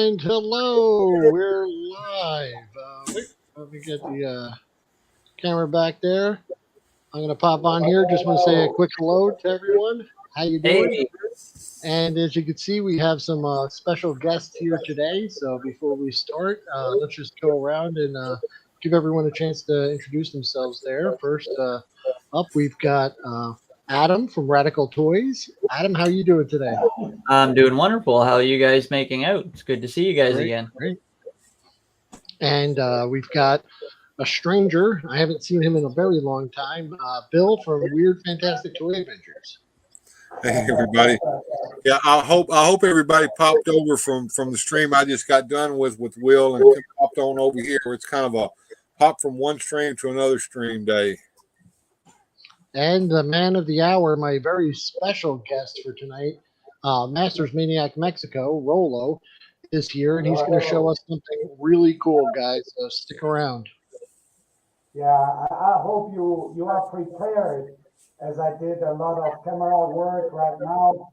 And hello, we're live. Wait, let me get the camera back there. I'm gonna pop on here. Just want to say a quick hello to everyone. How you doing? Hey, And as you can see, we have some special guests here today. So before we start, let's just go around and give everyone a chance to introduce themselves. There, first up, we've got Adam from Radical Toys. Adam, how you doing today? I'm doing wonderful. How are you guys making out? It's good to see you guys Great, again. great. And we've got a stranger. I haven't seen him in a very long time. Bill from Weird Fantastic Toy Adventures. Hey everybody. Yeah, I hope everybody popped over from the stream I just got done with Will and popped on over here. It's kind of a hop from one stream to another stream day. And the man of the hour, my very special guest for tonight, Masters Maniac Mexico, Rolo, is here, and he's going to show us something really cool, guys. So stick around. Yeah, I hope you are prepared, as I did a lot of camera work right now.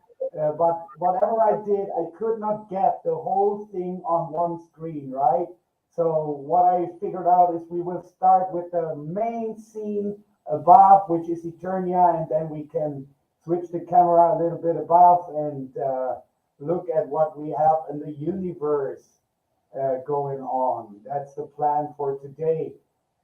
But whatever I did, I could not get the whole thing on one screen, right? So what I figured out is we will start with the main scene above, which is Eternia, and then we can switch the camera a little bit above and look at what we have in the universe going on. That's the plan for today.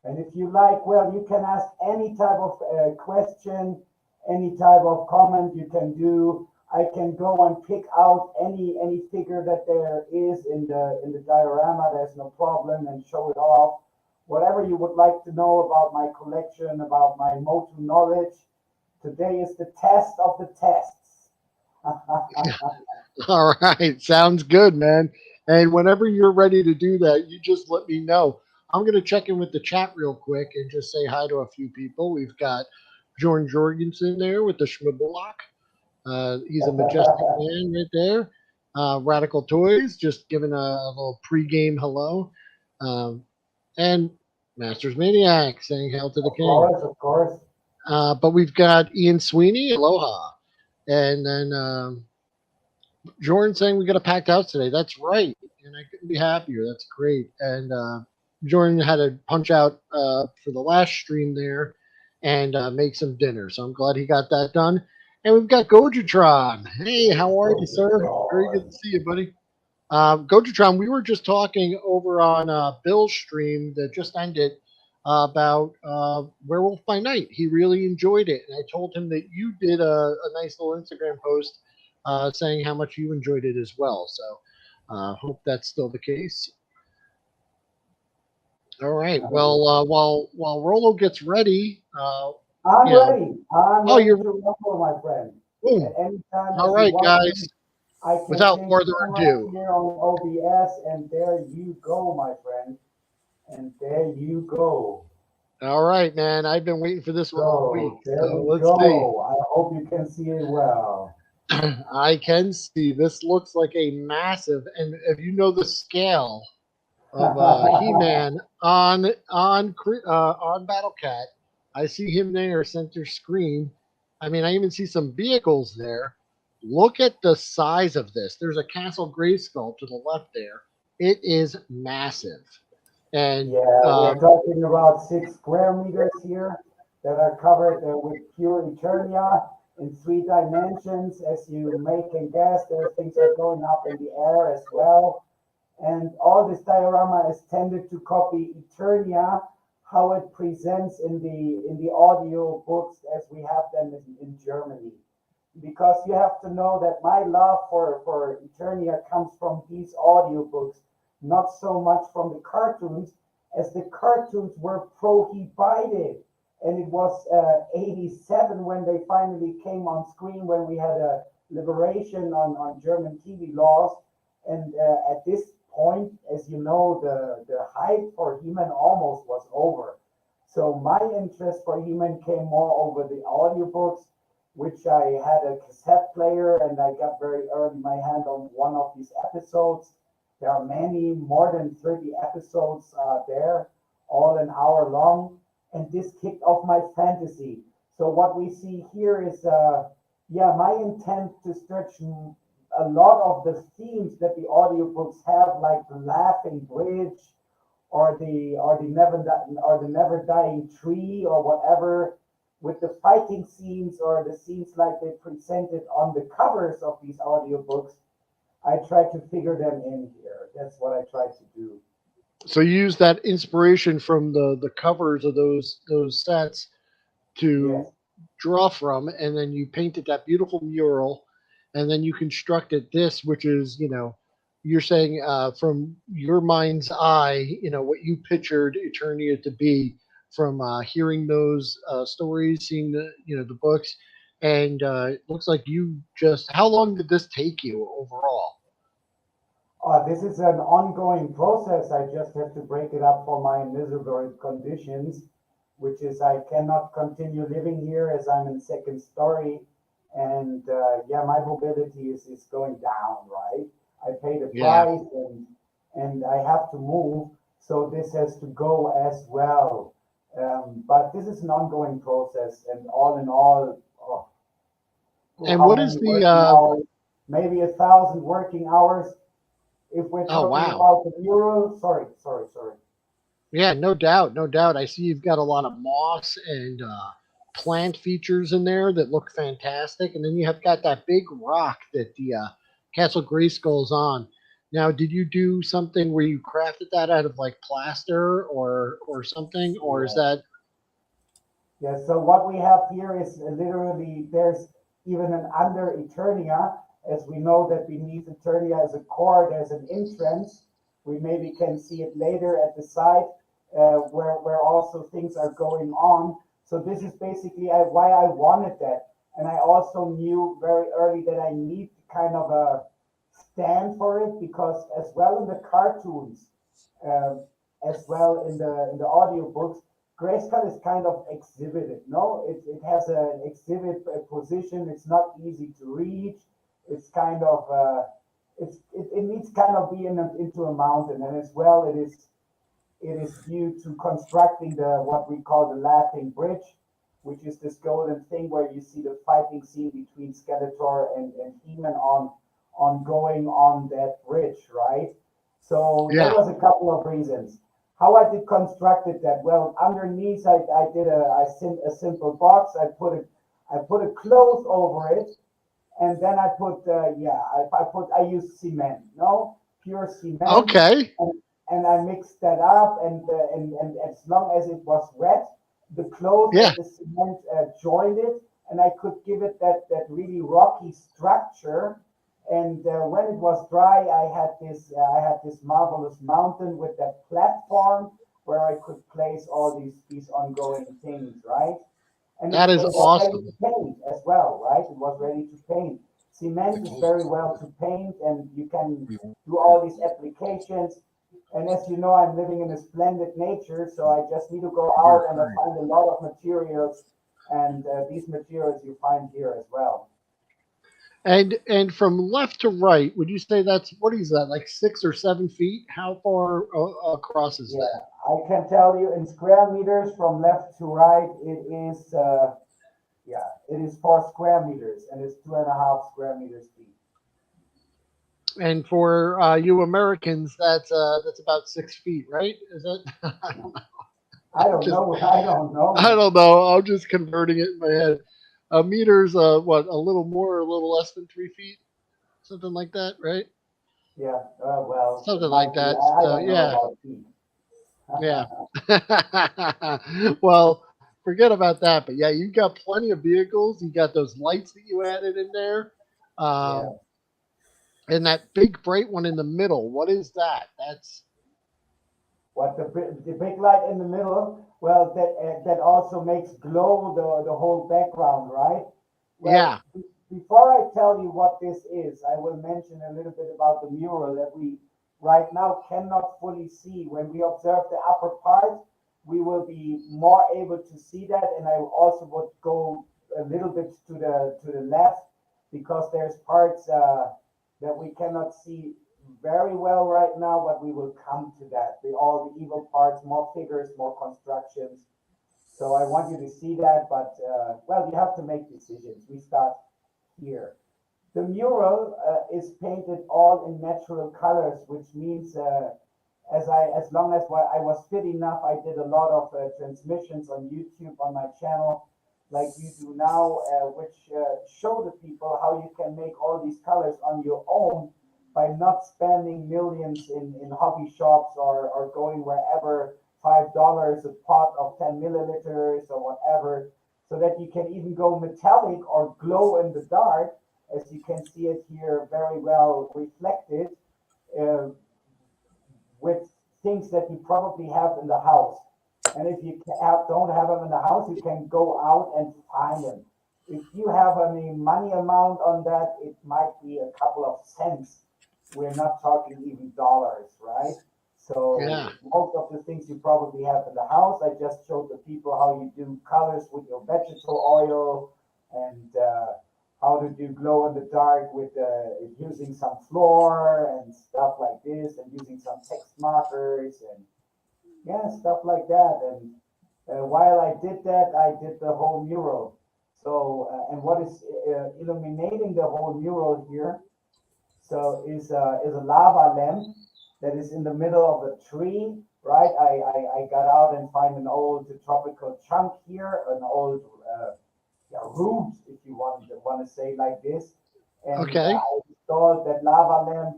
And if you like, well, you can ask any type of question, any type of comment you can do. I can go and pick out any figure that there is in the diorama. There's no problem, and show it off. Whatever you would like to know about my collection, about my Motu knowledge, today is the test of the tests. All right, sounds good, man. And whenever you're ready to do that, you just let me know. I'm going to check in with the chat real quick and just say hi to a few people. We've got Jordan Jorgensen there with the Schmiblock. He's a majestic man right there. Radical Toys, just giving a little pregame hello. And Masters Maniac saying hail to the king. Of course. But we've got Ian Sweeney, aloha. And then Jordan saying we got a packed house today. That's right. And I couldn't be happier. That's great. And Jordan had to punch out for the last stream there and make some dinner. So I'm glad he got that done. And we've got Gojatron. Hey, how are you, sir? Very good to see you, buddy. Gojatron, we were just talking over on Bill's stream that just ended about Werewolf by Night. He really enjoyed it. And I told him that you did a nice little Instagram post saying how much you enjoyed it as well. So hope that's still the case. All right. Well, while Rolo gets ready, I'm ready. you're to rumble, my friend. Anytime. All right, guys. Without further ado, here on OBS, and there you go, my friend. And there you go. All right, man. I've been waiting for this one all week. So let's go. See. I hope you can see it well. I can see. This looks like a massive, and if you know the scale of He-Man on Battle Cat, I see him there, center screen. I mean, I even see some vehicles there. Look at the size of this. There's a Castle Grayskull to the left there. It is massive. And we're talking about 6 square meters here that are covered with pure Eternia in 3 dimensions. As you may can guess, there things are going up in the air as well. And all this diorama is tended to copy Eternia, how it presents in the audio books as we have them in Germany. Because you have to know that my love for Eternia comes from these audio books, not so much from the cartoons, as the cartoons were prohibited. And it was 87 when they finally came on screen, when we had a liberation on German TV laws. And at this point, as you know, the hype for He-Man almost was over. So my interest for He-Man came more over the audiobooks, which I had a cassette player, and I got very early my hand on one of these episodes. There are many, more than 30 episodes there, all an hour long, and this kicked off my fantasy. So what we see here is, my intent to stretch a lot of the themes that the audiobooks have, like the laughing bridge, or the never dying tree, or whatever, with the fighting scenes or the scenes like they presented on the covers of these audiobooks, I try to figure them in here. That's what I try to do. So you use that inspiration from the covers of those sets to Yes. draw from, and then you painted that beautiful mural, and then you constructed this, which is, you're saying, from your mind's eye, what you pictured Eternia to be from hearing those stories, seeing the books, and it looks like you just. How long did this take you overall? This is an ongoing process. I just have to break it up for my miserable conditions, which is I cannot continue living here as I'm in second story. And yeah, my mobility is going down, right? I paid a Yeah. price, and I have to move. So this has to go as well. But this is an ongoing process. And all in all, And how what is many the? working hours? Maybe 1,000 working hours. If we're Oh, talking wow. about the mural, sorry. Yeah, no doubt, no doubt. I see you've got a lot of moss and plant features in there that look fantastic, and then you have got that big rock that the Castle Grayskull's on. Now, did you do something where you crafted that out of like plaster or something, or is Yeah. that? Yeah, so what we have here is literally there's even an under Eternia, as we know that beneath Eternia is a core, there's an entrance. We maybe can see it later at the side, where also things are going on. So this is basically why I wanted that. And I also knew very early that I need kind of a stand for it, because as well in the cartoons, um, as well in the audiobooks, Grayskull is kind of exhibited. No, it has an exhibit position. It's not easy to reach. It's kind of it needs kind of being into a mountain, and as well it is due to constructing the what we call the laughing bridge, which is this golden thing where you see the fighting scene between Skeletor and He-Man on going on that bridge, right? So there Yeah. was a couple of reasons. How I did constructed that? Well, underneath I did a simple box. I put a cloth over it, and then I put I use cement, no, pure cement, Okay. and I mixed that up, and as long as it was wet, the cloth Yeah. and the cement joined it, and I could give it that really rocky structure. And when it was dry, I had this marvelous mountain with that platform where I could place all these ongoing things, right? And That is it was ready to awesome. paint as well, right? It was ready to paint. Cement is very well to paint, and you can do all these applications. And as you know, I'm living in a splendid nature, so I just need to go out and I find a lot of materials, and these materials you find here as well. And from left to right, would you say that's what is that, like 6 or 7 feet? How far across is Yeah, that? I can tell you in square meters from left to right, it is 4 square meters, and it's 2.5 square meters deep. And for you Americans, that's about 6 feet, right? Is that? I don't know. I don't Just know. I don't I know. don't know. I'm just converting it in my head. A meter's what, a little more or a little less than 3 feet, something like that, right? Yeah, well, it Something like might be. that. I So don't know yeah, about feet. yeah. Well, forget about that. But yeah, you've got plenty of vehicles. You got those lights that you added in there, Yeah. um, and that big bright one in the middle. What is that? That's What the big light in the middle? Well, that also makes glow the whole background, right? Well, yeah, before I tell you what this is, I will mention a little bit about the mural that we right now cannot fully see. When we observe the upper part, we will be more able to see that, and I also would go a little bit to the left, because there's parts that we cannot see very well right now, but we will come to that. All the evil parts, more figures, more constructions. So I want you to see that, but well, you have to make decisions. We start here. The mural is painted all in natural colors, which means as long as I was fit enough, I did a lot of transmissions on YouTube on my channel, like you do now, which show the people how you can make all these colors on your own by not spending millions in hobby shops or going wherever $5 a pot of 10 milliliters or whatever, so that you can even go metallic or glow in the dark, as you can see it here very well reflected. With things that you probably have in the house. And if you don't have them in the house, you can go out and find them. If you have any money amount on that, it might be a couple of cents. We're not talking even dollars, right? So Yeah. most of the things you probably have in the house, I just showed the people how you do colors with your vegetable oil and how to do glow in the dark with using some floor and stuff like this, and using some text markers and yeah, stuff like that. And while I did that, I did the whole mural. So and what is illuminating the whole mural here? So is a lava lamp that is in the middle of a tree, right? I got out and find an old tropical chunk here, an old root, if you want to say like this. And Okay. I installed that lava lamp,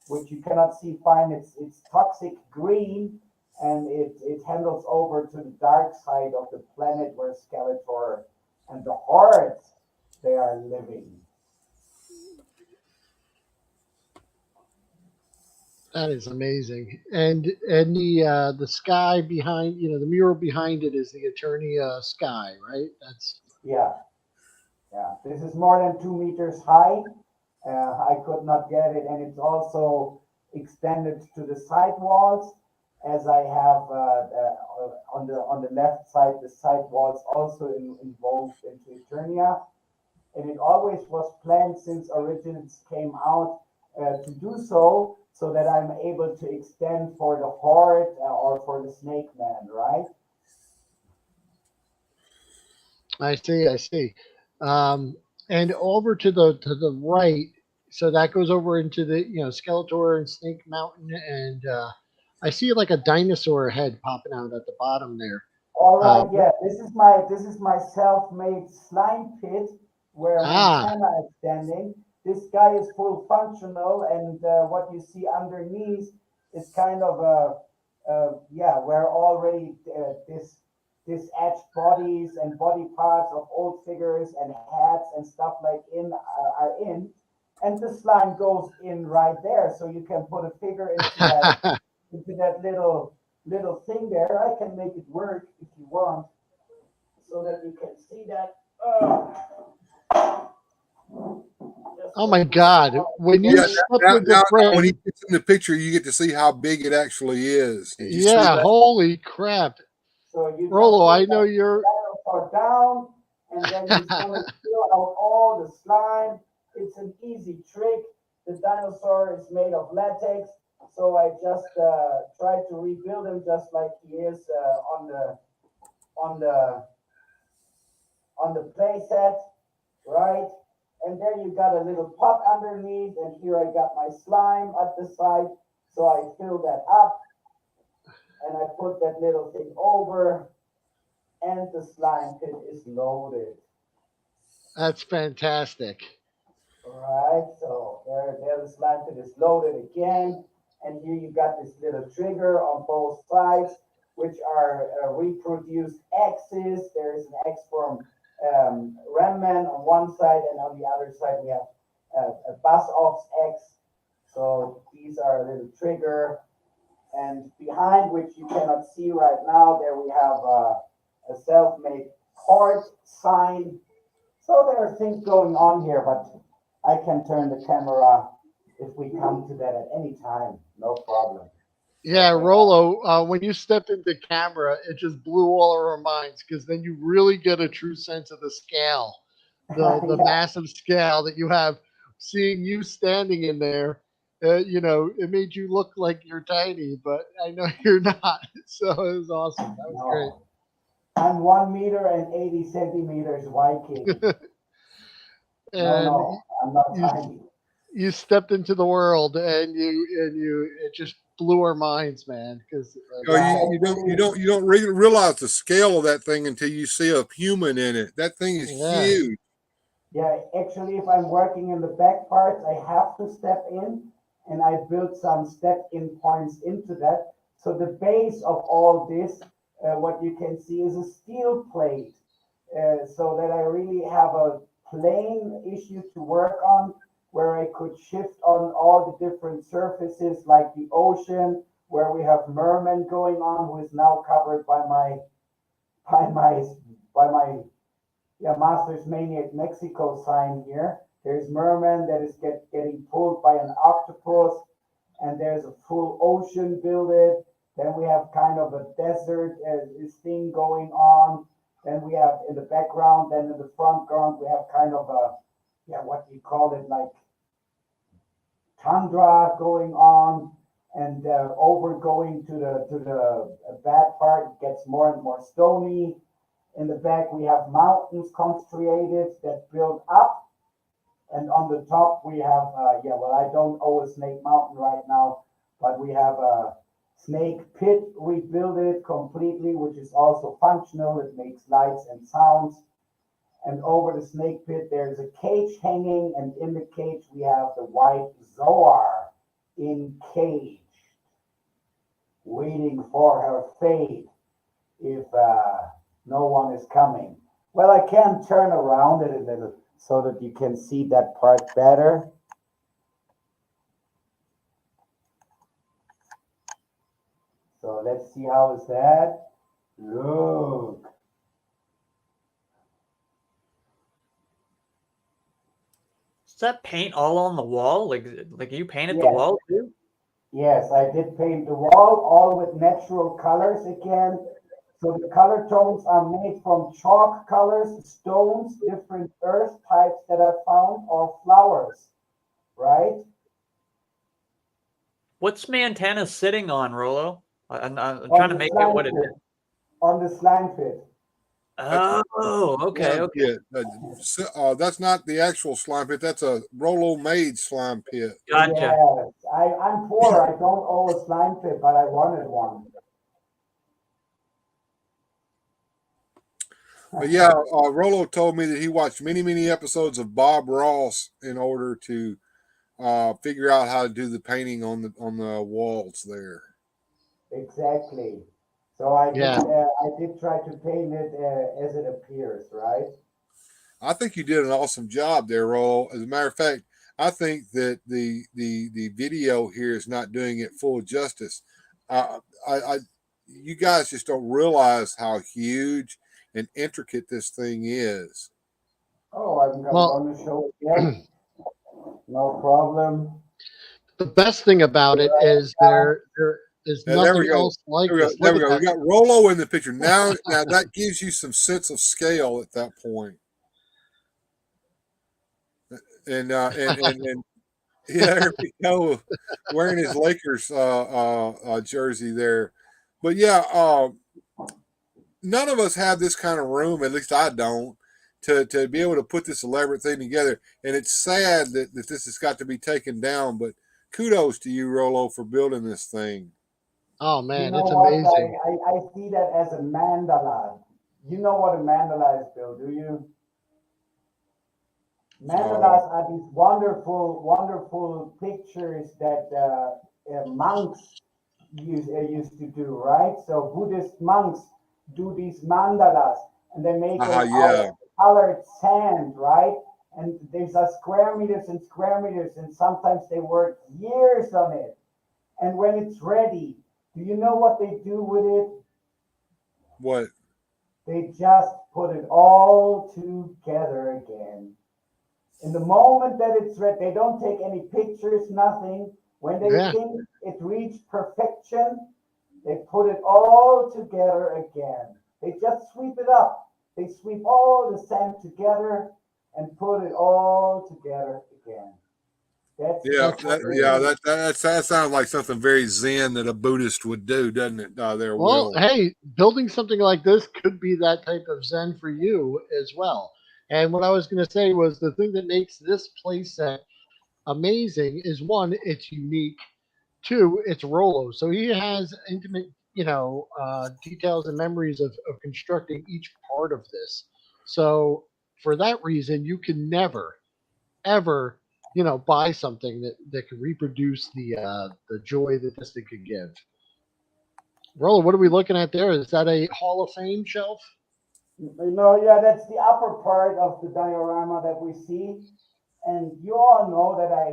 which you cannot see fine. It's toxic green, and it handles over to the dark side of the planet where Skeletor and the hordes they are living. That is amazing. And the sky behind, the mural behind it is the Eternia sky, right? That's Yeah. This is more than 2 meters high. I could not get it, and it's also extended to the side walls, as I have on the left side. The side walls also involved into Eternia, and it always was planned since Origins came out to do so that I'm able to extend for the Horde or for the Snake Man, right? I see. I see. Um, and over to the right, so that goes over into the Skeletor and Snake Mountain, and I see like a dinosaur head popping out at the bottom there. All right, Uh, yeah, this is my self-made slime pit where ah, Montana is standing. This guy is full functional, and what you see underneath is kind of yeah, where already this etched bodies and body parts of old figures and hats and stuff like are in, and the slime goes in right there, so you can put a figure into that little thing there. I can make it work if you want, so that you can see that. oh my God! When you Yeah, slip now, into now when he frame, gets in the picture, you get to see how big it actually is. Did you see yeah, that? holy crap, So you just Rolo! put I know that you're. dinosaur down, and then he's gonna fill out all the slime. It's an easy trick. The dinosaur is made of latex, so I just try to rebuild him just like he is on the on the play set, right? And there you got a little pot underneath, and here I got my slime at the side. So I fill that up, and I put that little thing over, and the slime pit is loaded. That's fantastic. All right, so there the slime pit is loaded again, and here you got this little trigger on both sides, which are reproduced X's. There is an X from Ramman on one side, and on the other side we have a Buzz Off's X. So these are a little trigger, and behind, which you cannot see right now, there we have a self-made heart sign. So there are things going on here, but I can turn the camera if we come to that at any time, no problem. Yeah, Rolo, when you stepped into camera, it just blew all of our minds because then you really get a true sense of the scale, the Yeah. massive scale that you have. Seeing you standing in there, it made you look like you're tiny, but I know you're not. So it was awesome. That was No, I'm 1 meter and 80 centimeters Viking. great. and No, I'm not you tiny. you stepped into the world, and it just blew our minds, man. Because You don't really realize the scale of that thing until you see a human in it. That thing is yeah, huge. Yeah, actually, if I'm working in the back parts, I have to step in, and I built some step-in points into that. So the base of all this, what you can see is a steel plate, so that I really have a plane issue to work on, where I could shift on all the different surfaces, like the ocean, where we have merman going on, who is now covered by by my by my Masters Maniac Mexico sign here. There's merman that is getting pulled by an octopus, and there's a full ocean builded. Then we have kind of a desert this thing going on. Then we have in the background, then in the front ground, we have kind of a, what do you call it, like tundra going on. And over going to the bad part, it gets more and more stony. In the back, we have mountains constructed that build up. And on the top, we have, I don't owe a snake mountain right now, but we have a snake pit. We built it completely, which is also functional. It makes lights and sounds. And over the snake pit, there's a cage hanging. And in the cage, we have the white Zoar in cage, waiting for her fate if no one is coming. Well, I can turn around it a little so that you can see that part better. So let's see, how is that? Look. Is that paint all on the wall? Like you painted the Yes. wall too? Yes, I did paint the wall, all with natural colors again. So the color tones are made from chalk colors, stones, different earth types that I found, or flowers, right? What's Montana sitting on, Rolo? I'm On trying to the make slime out what it pit. is. On the slime pit. Oh, okay, Slime okay. pit. That's not the actual slime pit. That's a Rolo made slime pit. Gotcha. Yes, I'm poor. I don't owe a slime pit, but I wanted one. But yeah, Rolo told me that he watched many episodes of Bob Ross in order to figure out how to do the painting on the walls there. Exactly. So I Yeah. did try to paint it as it appears, right? I think you did an awesome job there, Rolo. As a matter of fact, I think that the video here is not doing it full justice. You guys just don't realize how huge and intricate this thing is. Oh, I'm Well, going to show it again. No problem. the best thing about it is there is And there we nothing go. else like There we go. this. There Look we at go. We that. got Rolo in the picture. Now that gives you some sense of scale at that point. And yeah, there we go. Wearing his Lakers jersey there. But yeah, none of us have this kind of room, at least I don't, to be able to put this elaborate thing together. And it's sad that this has got to be taken down, but kudos to you, Rolo, for building this thing. Oh You man, know it's what? amazing. I see that as a mandala. You know what a mandala is, Bill, do you? Mandalas are these wonderful pictures that monks used to do, right? So Buddhist monks do these mandalas, and they make it out Yeah. of colored sand, right? And there's square meters and square meters, and sometimes they work years on it. And when it's ready, do you know what they do with it? What? They just put it all together again. In the moment that it's ready, they don't take any pictures, nothing. When they Yeah. think it reached perfection, they put it all together again. They just sweep it up. They sweep all the sand together and put it all together again. That sounds like something very Zen that a Buddhist would do, doesn't it? There, Well, Will. hey, building something like this could be that type of Zen for you as well. And what I was going to say was the thing that makes this playset amazing is one, it's unique. Two, it's Rolo. So he has intimate, details and memories of constructing each part of this. So for that reason, you can never, ever, buy something that can reproduce the joy that this thing can give. Rolo, what are we looking at there? Is that a Hall of Fame shelf? Yeah, that's the upper part of the diorama that we see. And you all know that I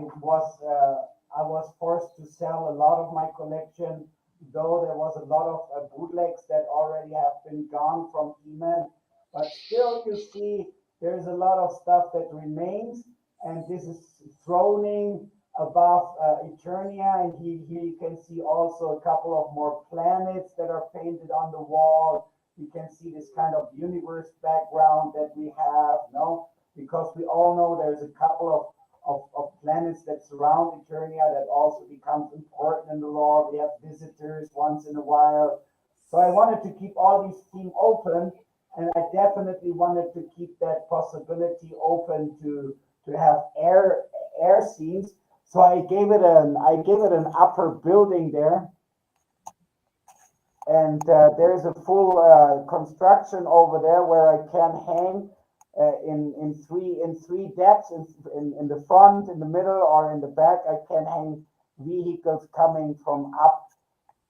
was forced to sell a lot of my collection, though there was a lot of bootlegs that already have been gone from Eman. But still, you see, there's a lot of stuff that remains, and this is throning above Eternia, and here you can see also a couple of more planets that are painted on the wall. You can see this kind of universe background that we have, no? Because we all know there's a couple of planets that surround Eternia that also becomes important in the lore. We have visitors once in a while. So I wanted to keep all these themes open, and I definitely wanted to keep that possibility open to have air scenes. So I gave it an upper building there, and there's a full construction over there where I can hang in three depths in the front, in the middle, or in the back. I can hang vehicles coming from up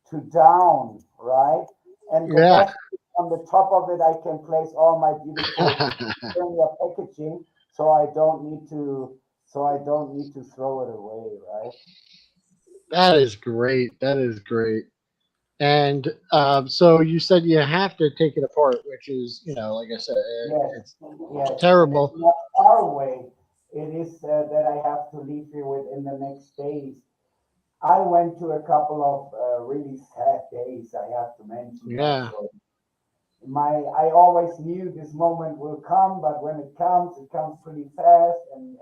to down, right? And the Yeah. best on the top of it, I can place all my beautiful packaging, so I don't need to throw it away, right? That is great. That is great. And so you said you have to take it apart, which is, like I said, Yes, it's yes, and it's terrible. not far away. It is that I have to leave here within the next days. I went to a couple of really sad days. I have to mention that. Yeah. So I always knew this moment will come, but when it comes pretty fast, and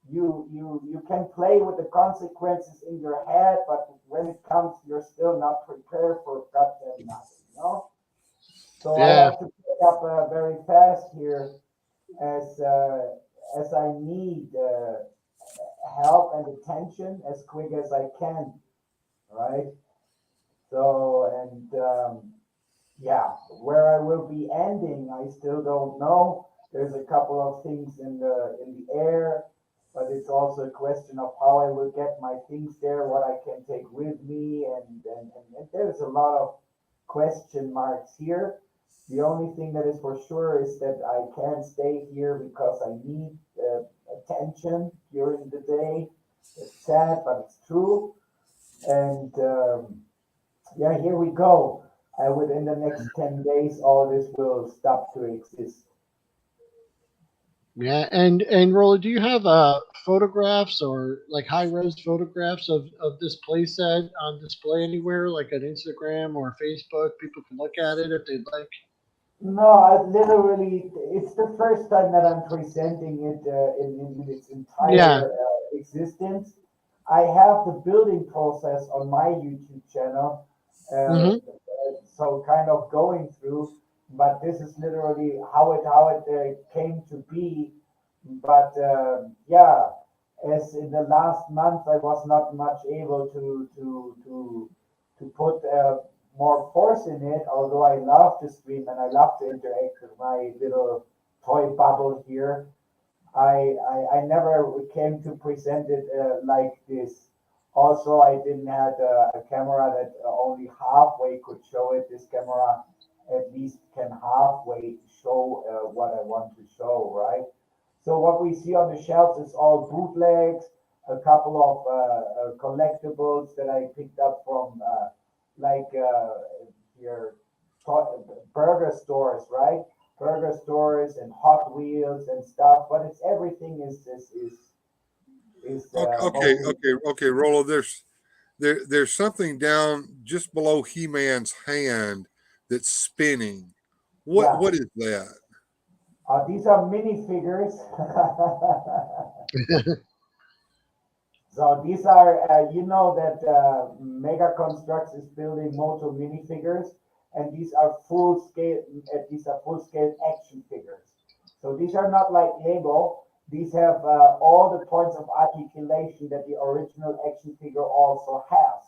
you can play with the consequences in your head, but when it comes, you're still not prepared for goddamn nothing, you know. So I Yeah. have to pick up very fast here as I need help and attention as quick as I can, right? So yeah, where I will be ending, I still don't know. There's a couple of things in the air, but it's also a question of how I will get my things there, what I can take with me, and there's a lot of question marks here. The only thing that is for sure is that I can't stay here because I need attention during the day. It's sad, but it's true. And yeah, here we go. Within the next 10 days, all this will stop to exist. Yeah. And Rolla, do you have photographs or like high res photographs of this playset on display anywhere, like on Instagram or Facebook? People can look at it if they'd like. No, I literally, it's the first time that I'm presenting it in its Yeah. entire existence. I have the building process on my YouTube channel, uh, Hmm. so kind of going through, but this is literally how it came to be. But yeah, as in the last month, I was not much able to put more force in it. Although I love to stream and I love to interact with my little toy bubble here, I never came to present it like this. Also, I didn't have a camera that only halfway could show it. This camera at least can halfway show what I want to show, right? So what we see on the shelves is all bootlegs, a couple of collectibles that I picked up from like your burger stores, right? Burger stores and Hot Wheels and stuff, but it's everything is Okay, okay, mostly. okay, okay, Rolo. There's something down just below He-Man's hand that's spinning. Yeah. What is that? These are minifigures. So these are, you know that Mega Constructs is building Moto minifigures, and these are full scale. These are full scale action figures. So these are not like Lego. These have all the points of articulation that the original action figure also has.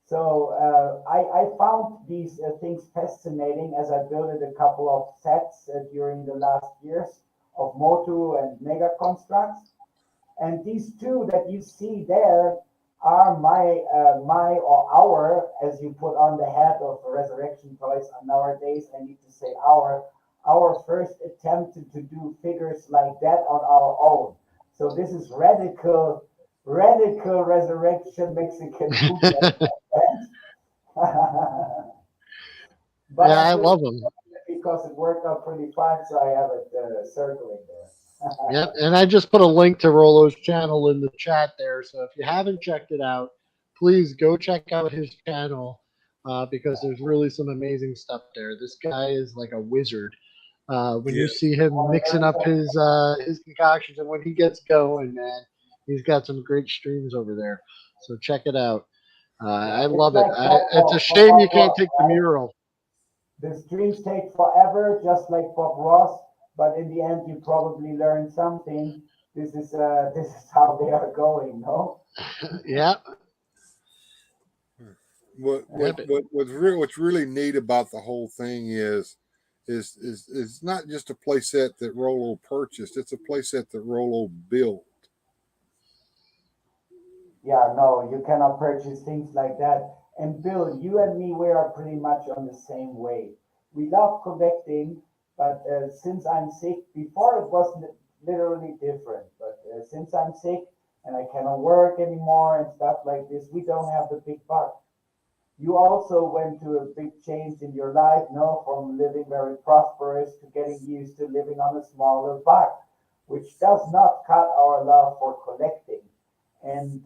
So I found these things fascinating as I built a couple of sets during the last years of Motu and Mega Constructs. And these two that you see there are my or our, as you put on the hat of Resurrection Toys. Nowadays, I need to say our first attempt to do figures like that on our own. So this is radical resurrection Mexican bootleg. But Yeah, I love them. because it worked out pretty fine, so I have it circling there. Yep, and I just put a link to Rolo's channel in the chat there. So if you haven't checked it out, please go check out his channel because there's really some amazing stuff there. This guy is like a wizard. When you see him mixing up his concoctions and when he gets going, man, he's got some great streams over there. So check it out. I love it. It's a shame you can't take the mural. The streams take forever, just like Bob Ross. But in the end, you probably learn something. This is how they are going, no? Yeah. What's really neat about the whole thing is not just a play set that Rolo purchased; it's a play set that Rolo built. Yeah, no, you cannot purchase things like that. And Bill, you and me, we are pretty much on the same way. We love collecting, but since I'm sick, before it was literally different. But since I'm sick and I cannot work anymore and stuff like this, we don't have the big buck. You also went to a big change in your life, no, from living very prosperous to getting used to living on a smaller buck, which does not cut our love for collecting. And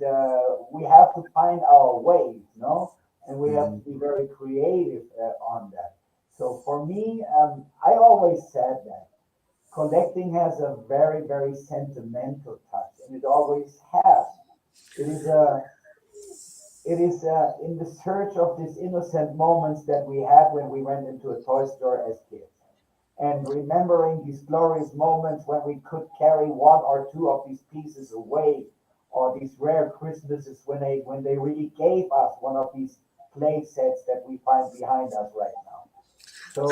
we have to find our ways, no? And we have to be very creative on that. So for me, I always said that collecting has a very, very sentimental touch, and it always has. It is in the search of these innocent moments that we had when we went into a toy store as kids. And remembering these glorious moments when we could carry one or two of these pieces away, or these rare Christmases when they really gave us one of these play sets that we find behind us right now. So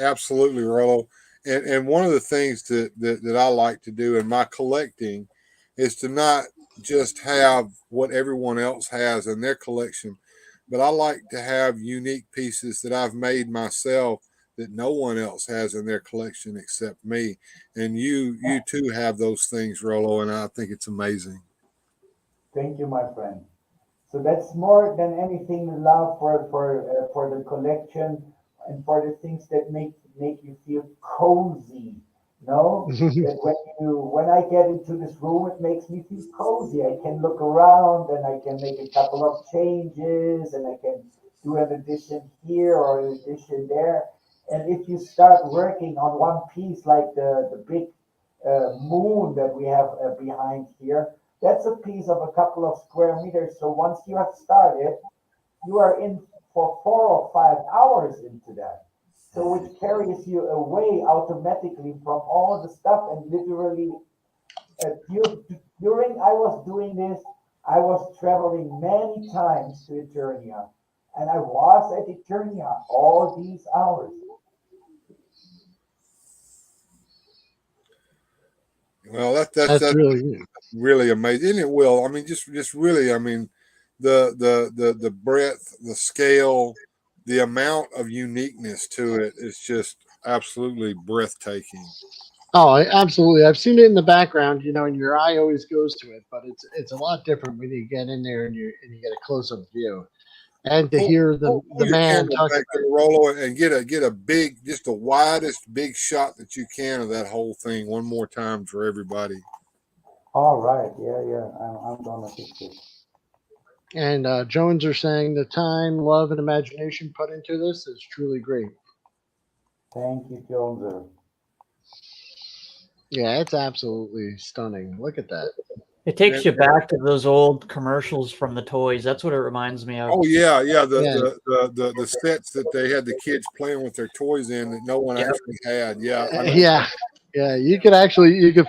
Absolutely, Rolo. And one of the things that I like to do in my collecting is to not just have what everyone else has in their collection, but I like to have unique pieces that I've made myself that no one else has in their collection except me. And you too have those things, Rolo, and I think it's amazing. Thank you, my friend. So that's more than anything love for the collection and for the things that make you feel cozy. No, that when I get into this room, it makes me feel cozy. I can look around and I can make a couple of changes and I can do an addition here or an addition there. And if you start working on one piece like the big moon that we have behind here, that's a piece of a couple of square meters. So once you have started, you are in for 4 or 5 hours into that. So which carries you away automatically from all the stuff and literally during I was doing this, I was traveling many times to Eternia and I was at Eternia all these hours. Well, that's really amazing. And it will. I mean, just really, I mean, the breadth, the scale, the amount of uniqueness to it is just absolutely breathtaking. Oh, absolutely. I've seen it in the background, and your eye always goes to it, but it's a lot different when you get in there and you get a close up view. And to hear the man talk back to the Rolo and get a big, just the widest big shot that you can of that whole thing one more time for everybody. All right, yeah, I'm gonna fix it. And Jones are saying the time, love, and imagination put into this is truly great. Thank you, Jones. Yeah, it's absolutely stunning. Look at that. It takes you back to those old commercials from the toys. That's what it reminds me of. Oh yeah. The sets that they had the kids playing with their toys in that no one actually had. Yeah. Yeah. Yeah, you could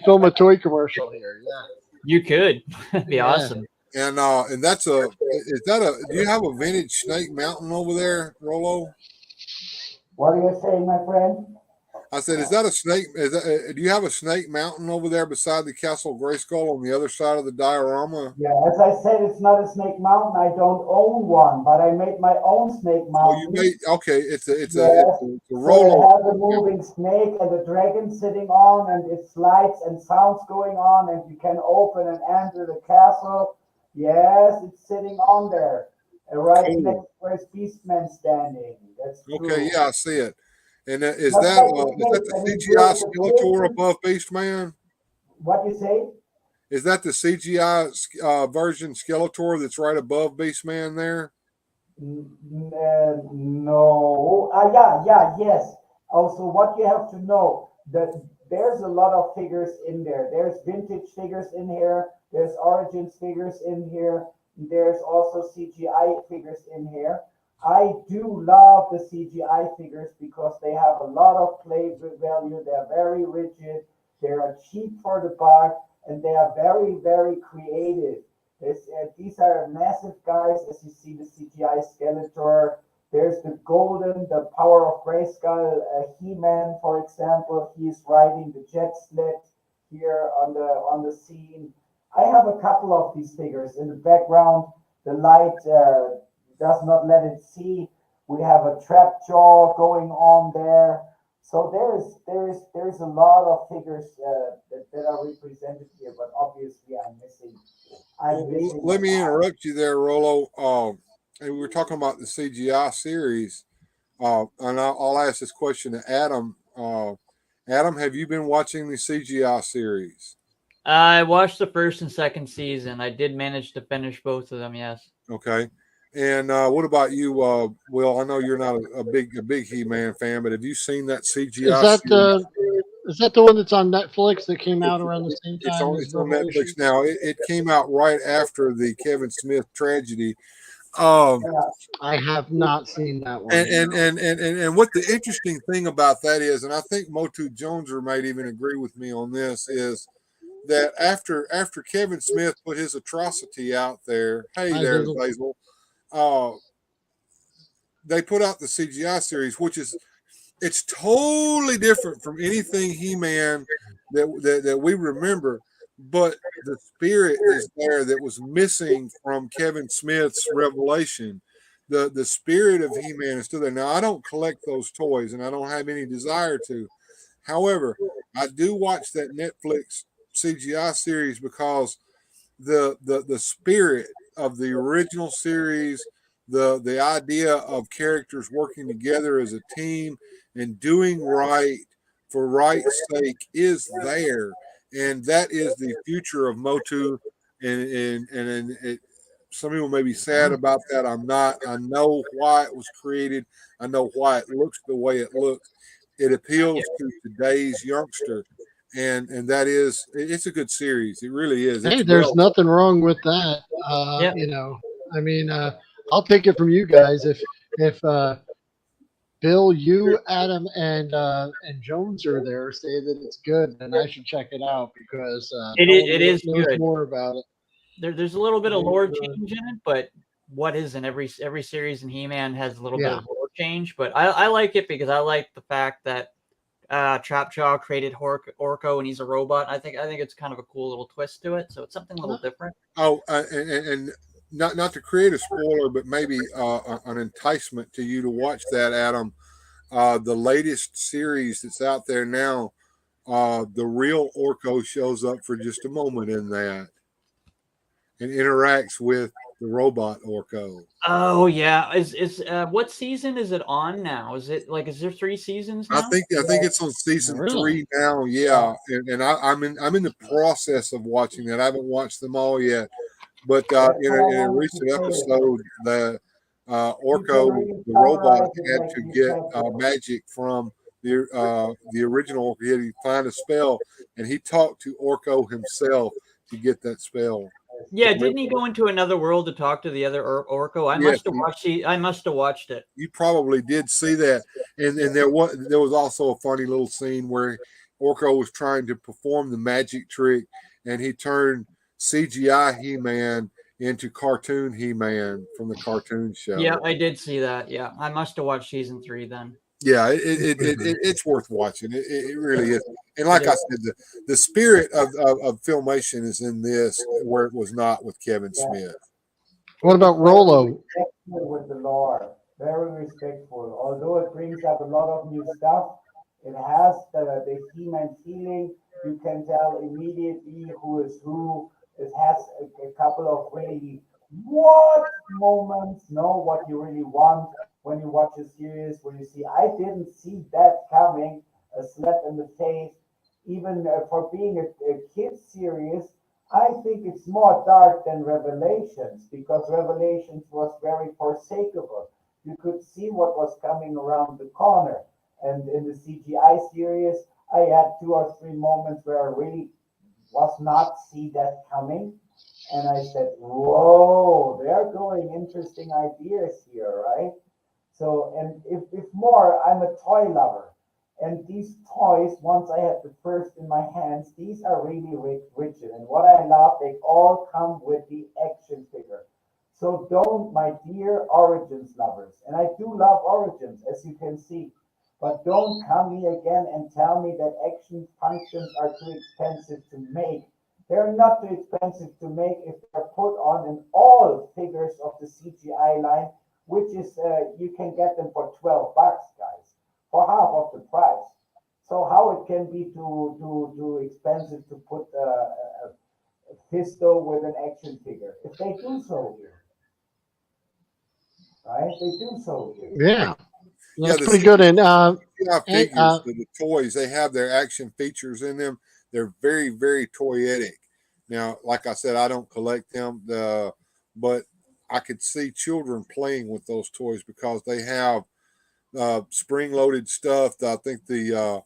film a toy commercial here. Yeah. You could. Be Yeah. awesome. And do you have a vintage Snake Mountain over there, Rolo? What are you saying, my friend? I said, is that a snake? Do you have a Snake Mountain over there beside the Castle Grayskull on the other side of the diorama? Yeah, as I said, it's not a snake mountain. I don't own one, but I made my own snake Oh, mountain. you made okay. It's a Yes. So Rolo. I have a moving snake and a dragon sitting on, and it slides and sounds going on, and you can open and enter the castle. Yes, it's sitting on there, right Cool. next where Beastman standing. That's true. Okay, yeah, I see it. And is Just that like the the snake, CGI and he Skeletor built above Beastman? What you say? Is that the CGI version Skeletor that's right above Beastman there? No. Yes. Also, what you have to know that there's a lot of figures in there. There's vintage figures in here. There's Origins figures in here. There's also CGI figures in here. I do love the CGI figures because they have a lot of play value. They're very rigid. They are cheap for the buck, and they are very, very creative. These are massive guys, as you see the CGI Skeletor. There's the the Power of Grayskull, He-Man, for example. He's riding the jet sled here on the scene. I have a couple of these figures in the background. The light does not let it see. We have a trap jaw going on there. So there's a lot of figures that are represented here, but obviously I'm missing. Let me interrupt you there, Rolo. And we were talking about the CGI series, and I'll ask this question to Adam. Adam, have you been watching the CGI series? I watched the first and second season. I did manage to finish both of them. Yes. Okay. And what about you, Will? I know you're not a big He-Man fan, but have you seen that CGI? Is that the one that's on Netflix that came out around the same time? It's on Netflix now. It came out right after the Kevin Smith tragedy. I have not seen that one. And what the interesting thing about that is, and I think Motu Joneser might even agree with me on this, is that after Kevin Smith put his atrocity out there, hey there, Basil, they put out the CGI series, which is it's totally different from anything He-Man that we remember, but the spirit is there that was missing from Kevin Smith's revelation. The spirit of He-Man is still there. Now, I don't collect those toys, and I don't have any desire to. However, I do watch that Netflix CGI series because the spirit of the original series, the idea of characters working together as a team and doing right for right's sake is there, and that is the future of Motu. And some people may be sad about that. I'm not. I know why it was created. I know why it looks the way it looks. It appeals to today's youngster, and that is it's a good series. It really is. Hey, there's nothing wrong with that. You know, I mean, I'll take it from you guys. If Bill, you, Adam, and Jones are there, say that it's good, then I should check it out because it is knows good. more about it. There's a little bit of lore change in it, but what is in every series in He-Man has a little bit of lore change. But I like it because I like the fact that Trapjaw created Orko and he's a robot. I think it's kind of a cool little twist to it. So it's something a little different. Oh, and not to create a spoiler, but maybe an enticement to you to watch that, Adam. The latest series that's out there now, the real Orko shows up for just a moment in that and interacts with the robot Orko. Oh yeah, is what season is it on now? Is there 3 seasons now? I think it's on season 3 now. Yeah, and I'm in the process of watching that. I haven't watched them all yet, but in a recent episode, the Orko, the robot, had to get magic from the original. He had to find a spell, and he talked to Orko himself to get that spell. Yeah, didn't he go into another world to talk to the other Orko? I must have watched it. You probably did see that, and there was also a funny little scene where Orko was trying to perform the magic trick, and he turned CGI He-Man into cartoon He-Man from the cartoon show. Yeah, I did see that. Yeah, I must have watched season 3 then. Yeah, it's worth watching. It really is. And like I said, the spirit of filmation is in this, where it was not with Kevin Smith. What about Rollo? With the lore, very respectful. Although it brings up a lot of new stuff, it has the He-Man feeling. You can tell immediately who is who. It has a couple of really what moments, know what you really want when you watch a series, where you see, I didn't see that coming, a slap in the face. Even for being a kid series, I think it's more dark than Revelations, because Revelations was very foreseeable. You could see what was coming around the corner. And in the CGI series, I had 2 or 3 moments where I really was not see that coming. And I said, whoa, they're going interesting ideas here, right? So, and if more, I'm a toy lover. And these toys, once I had the first in my hands, these are really rigid. And what I love, they all come with the action figure. So don't, my dear Origins lovers, and I do love Origins, as you can see, but don't come here again and tell me that action functions are too expensive to make. They're not too expensive to make if they're put on in all figures of the CGI line, which is, you can get them for $12, guys, for half of the price. So how it can be too expensive to put a Fisto with an action figure? If they do so here, right? They do so here. Yeah, that's the pretty good. And figures, the toys, they have their action features in them. They're very, very toyetic. Now, like I said, I don't collect them, but I could see children playing with those toys because they have spring-loaded stuff. I think the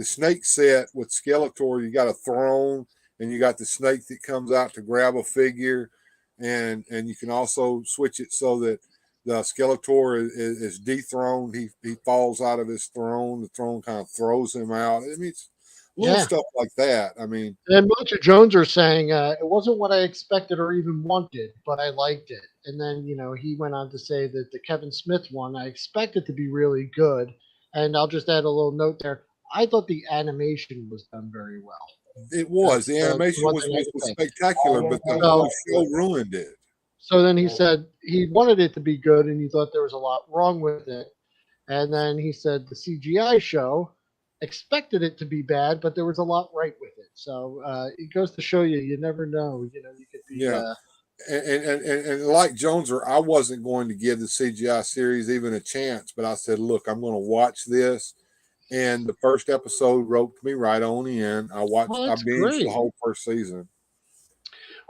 snake set with Skeletor, you got a throne, and you got the snake that comes out to grab a figure, and you can also switch it so that the Skeletor is dethroned. He falls out of his throne. The throne kind of throws him out. I mean, it's little stuff like that. I mean, and Milton Jones are saying it wasn't what I expected or even wanted, but I liked it. And then he went on to say that the Kevin Smith one I expected to be really good. And I'll just add a little note there. I thought the animation was done very well. It was. The animation was spectacular, but the whole show ruined it. So then he said he wanted it to be good, and he thought there was a lot wrong with it. And then he said the CGI show expected it to be bad, but there was a lot right with it. So it goes to show you never know. You could be. Yeah. And like Joneser, I wasn't going to give the CGI series even a chance, but I said, look, I'm going to watch this. And the first episode roped me right on in. I binged the whole first season.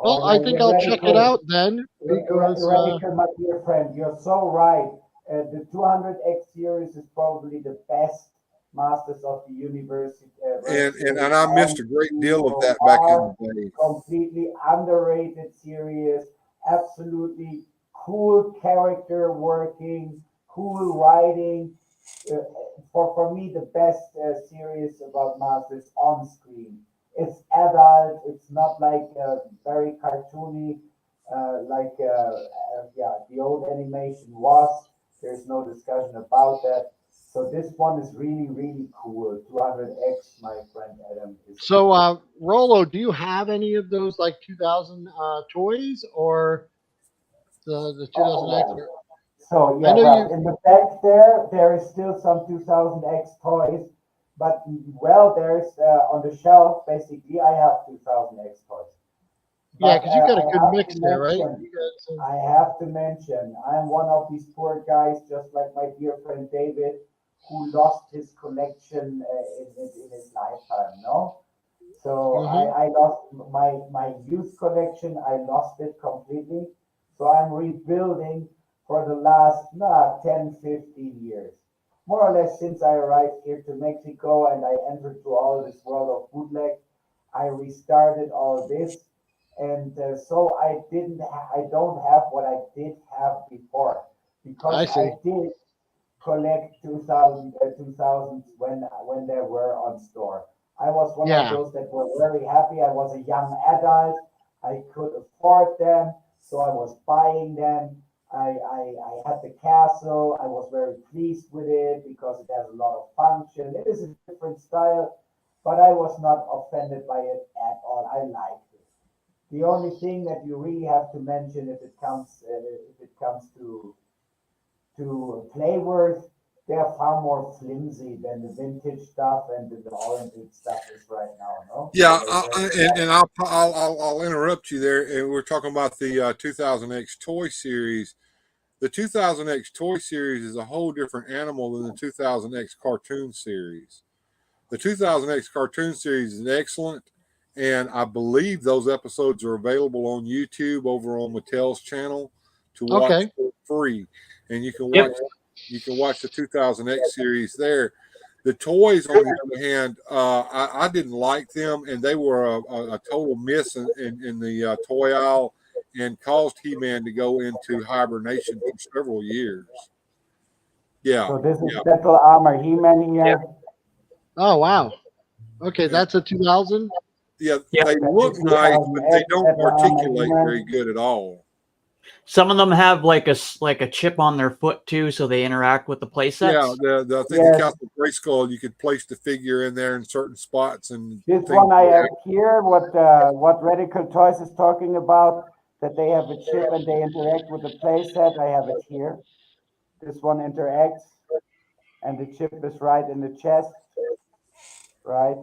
Well, I think I'll check it out then. Because, my dear friend, you're so right. The 200X series is probably the best Masters of the Universe. And I missed a great deal of that back in the day. Completely underrated series. Absolutely cool character working, cool writing. For me, the best series about Masters on screen. It's adult. It's not like very cartoony, like the old animation was. There's no discussion about that. So this one is really, really cool. 200X, my friend Adam. So, Rollo, do you have any of those like 2000 toys or the 2000X? So yeah, in the back there is still some 2000X toys. But there's on the shelf. Basically, I have 2000X toys. Yeah, because you got a good mix there, right? I have to mention, I'm one of these poor guys, just like my dear friend David, who lost his collection in his lifetime. No, so I lost my youth collection. I lost it completely. So I'm rebuilding for the last 10, 15 years. More or less since I arrived here to Mexico and I entered to all this world of bootleg, I restarted all this, and so I don't have what I did have before, because I did collect 2000s when they were on store. I was one of those that were very happy. I was a young adult. I could afford them, so I was buying them. I had the castle. I was very pleased with it because it has a lot of function. It is a different style, but I was not offended by it at all. I liked it. The only thing that you really have to mention if it comes to play worth, they're far more flimsy than the vintage stuff and the Olympic stuff is right now. No. Yeah, I'll interrupt you there. And we're talking about the 2000X toy series. The 2000X toy series is a whole different animal than the 2000X cartoon series. The 2000X cartoon series is excellent, and I believe those episodes are available on YouTube over on Mattel's channel to watch for free. And you can watch the 2000X series there. The toys, on the other hand, I didn't like them, and they were a total miss in the toy aisle, and caused He-Man to go into hibernation for several years. Yeah. So this is Metal Armor He-Man here. Yeah. Oh wow. Okay, that's a 2000. Yeah, they look nice, but they don't articulate very good at all. Some of them have like a chip on their foot too, so they interact with the play sets. Yeah, I think the Castle Grayskull, you could place the figure in there in certain spots. And this one I have here, what Radical Toys is talking about, that they have a chip and they interact with the play set. I have it here. This one interacts, and the chip is right in the chest, right?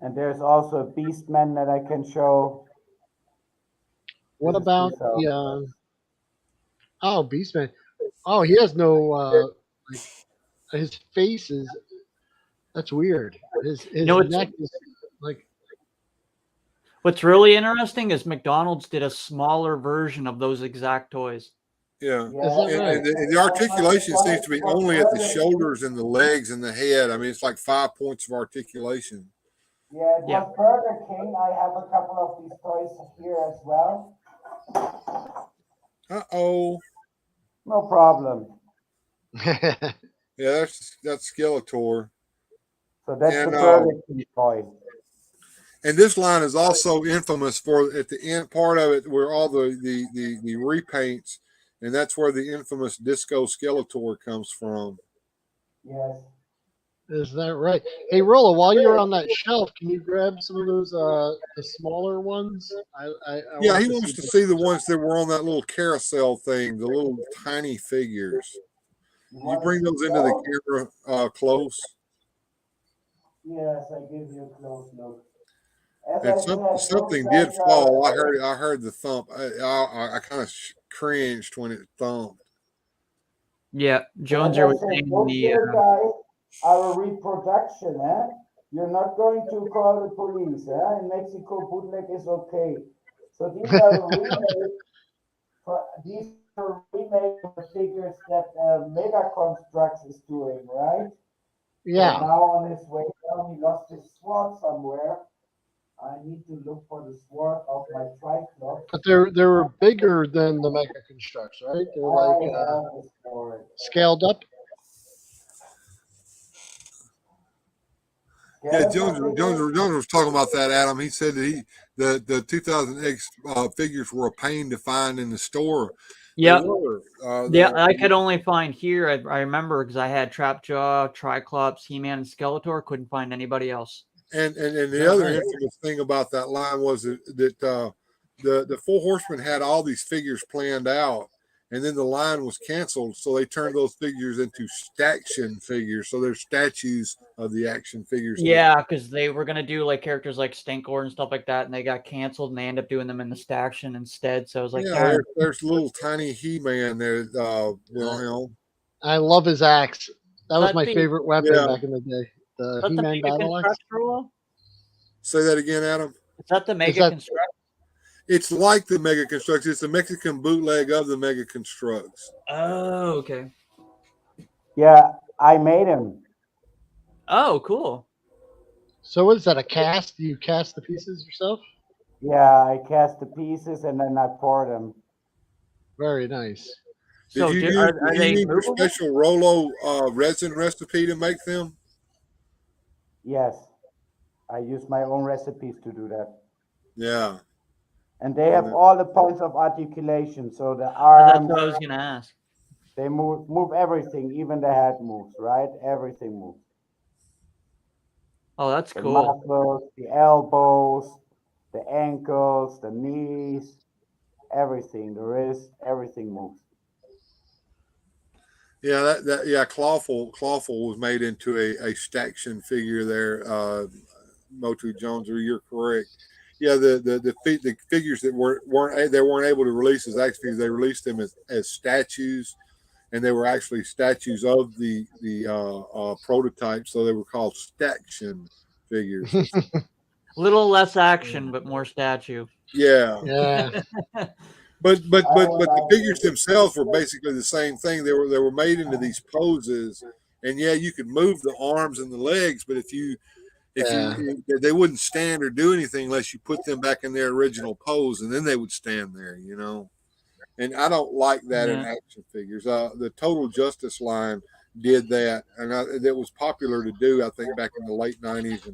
And there's also a Beastman that I can show. What about the Beastman? Oh, he has no like, his face is, that's weird. His neck is like. What's really interesting is McDonald's did a smaller version of those exact toys. Yeah, and the articulation seems to be only at the shoulders and the legs and the head. I mean, it's like 5 points of articulation. Yeah, it was Burger King. I have a couple of these toys here as well. Uh-oh. No problem. Yeah, that's Skeletor. So that's the Burger King toy. And this line is also infamous for at the end part of it where all the repaints, and that's where the infamous Disco Skeletor comes from. Yes. Is that right? Hey, Rolla, while you're on that shelf, can you grab some of those the smaller ones? Yeah, he wants to see the ones that were on that little carousel thing, the little tiny figures. You bring those into the camera close. Yes, I give you a close look. And something did fall. I heard the thump. I kind of cringed when it thumped. Yeah, Joneser was saying our reproduction, eh? You're not going to call the police, eh? In Mexico, bootleg is okay. So these are remake figures that Mega Constructs is doing, right? Yeah. So now on his way down, he lost his sword somewhere. I need to look for the sword of my Triclops. But they were bigger than the Mega Constructs, right? They're like scaled up. Yeah, Jones was talking about that, Adam. He said that the 2000X figures were a pain to find in the store. Yeah, I could only find here. I remember because I had Trapjaw, Triclops, He-Man, and Skeletor. Couldn't find anybody else. And the other infamous thing about that line was that the Four Horsemen had all these figures planned out, and then the line was canceled, so they turned those figures into staction figures. So they're statues of the action figures. Yeah, because they were gonna do like characters like Stinkor and stuff like that, and they got canceled, and they end up doing them in the staction instead. So I was like, yeah, there's little tiny He-Man there. I love his axe. That was my favorite weapon back in the day. The He-Man battle axe. Say that again, Adam. Is that the Mega Construct? It's like the Mega Constructs. It's the Mexican bootleg of the Mega Constructs. Oh, okay. Yeah, I made him. Oh, cool. So what is that, a cast? Do you cast the pieces yourself? Yeah, I cast the pieces and then I pour them. Very nice. Did So you use, are did you they use your movable? special Rolo resin recipe to make them? Yes, I use my own recipes to do that. Yeah. And they have Yeah. all the points of articulation. So the That's arms, what I was gonna ask. they move everything, even the head moves, right? Everything moves. Oh, that's The cool. muscles, the elbows, the ankles, the knees, everything, the wrist, everything moves. Yeah, yeah, Clawful was made into a Staction figure there, Motu Jones, or you're correct. Yeah, the figures that weren't able to release as action figures, they released them as statues, and they were actually statues of the prototypes, so they were called Staction figures. A little less action, but more statue. Yeah. Yeah. But the figures themselves were basically the same thing. They were made into these poses, and yeah, you could move the arms and the legs, but if Yeah. they wouldn't stand or do anything unless you put them back in their original pose, and then they would stand there, you know. And I don't like that in Yeah. action figures. The Total Justice line did that, and it was popular to do, I think, back in the late '90s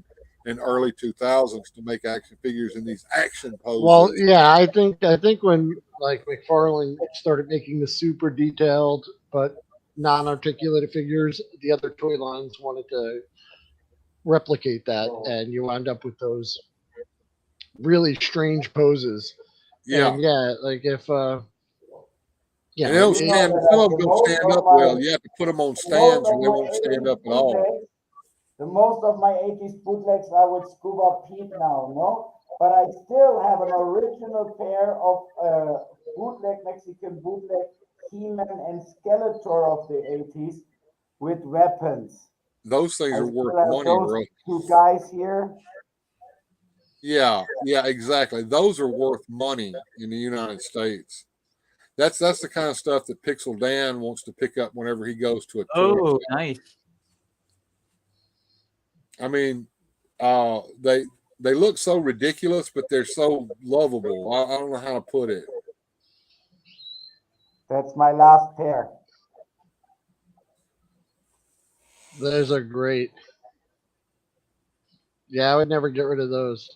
and early 2000s, to make action figures in these action Well, poses. yeah, I think when like McFarlane started making the super detailed but non-articulated figures, the other toy lines wanted to replicate that, and you wound up with those really strange poses. Yeah. And yeah, like if you And they know, don't You know stand. that Some of them the don't most stand of up my well. You have to put them on the most stands, of or they my won't stand 80s up at all. bootlegs, the most of my 80s bootlegs are with Scuba Pete now, no? But I still have an original pair of Mexican bootleg He-Man and Skeletor of the 80s with weapons. Those things I are still worth have money, those bro. two guys here. Yeah, yeah, exactly. Those are worth money in the United States. That's the kind of stuff that Pixel Dan wants to pick up whenever he goes to a toy Oh, show. nice. I mean, they look so ridiculous, but they're so lovable. I don't know how to put it. That's my last pair. those are great. Yeah, I would never get rid of those.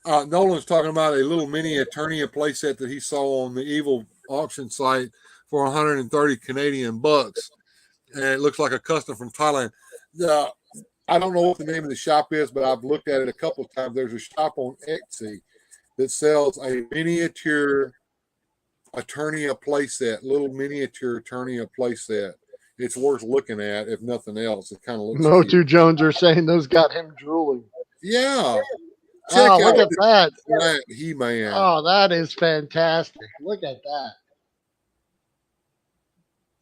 Nolan's talking about a little mini Eternia playset that he saw on the Evil auction site for 130 Canadian bucks, and it looks like a custom from Thailand. I don't know what the name of the shop is, but I've looked at it a couple of times. There's a shop on Etsy that sells a miniature Eternia playset, little miniature Eternia playset. It's worth looking at, if nothing else. It kind of looks cute. Motu Jones are saying those got him drooling. Yeah. Check Oh, out look at that. that He-Man. Oh, that is fantastic. Look at that.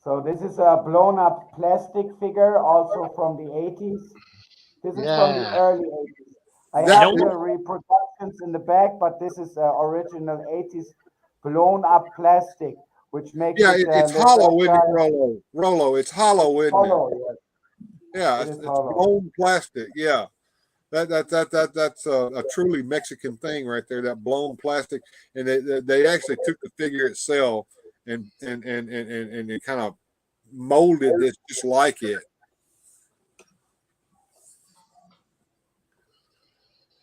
So this is a blown up plastic figure, also from the 80s. This is from the Yeah. early 80s. I That- have the reproductions in the back, but this is original 80s blown up plastic, which makes Yeah, it it's look hollow, isn't it, extra Rolo? Rolo, it's hollow, isn't it? hollow. Yes. Yeah, It is it's hollow. blown plastic. Yeah, that's a truly Mexican thing right there. That blown plastic, and they actually took the figure itself and they kind of molded this just like it.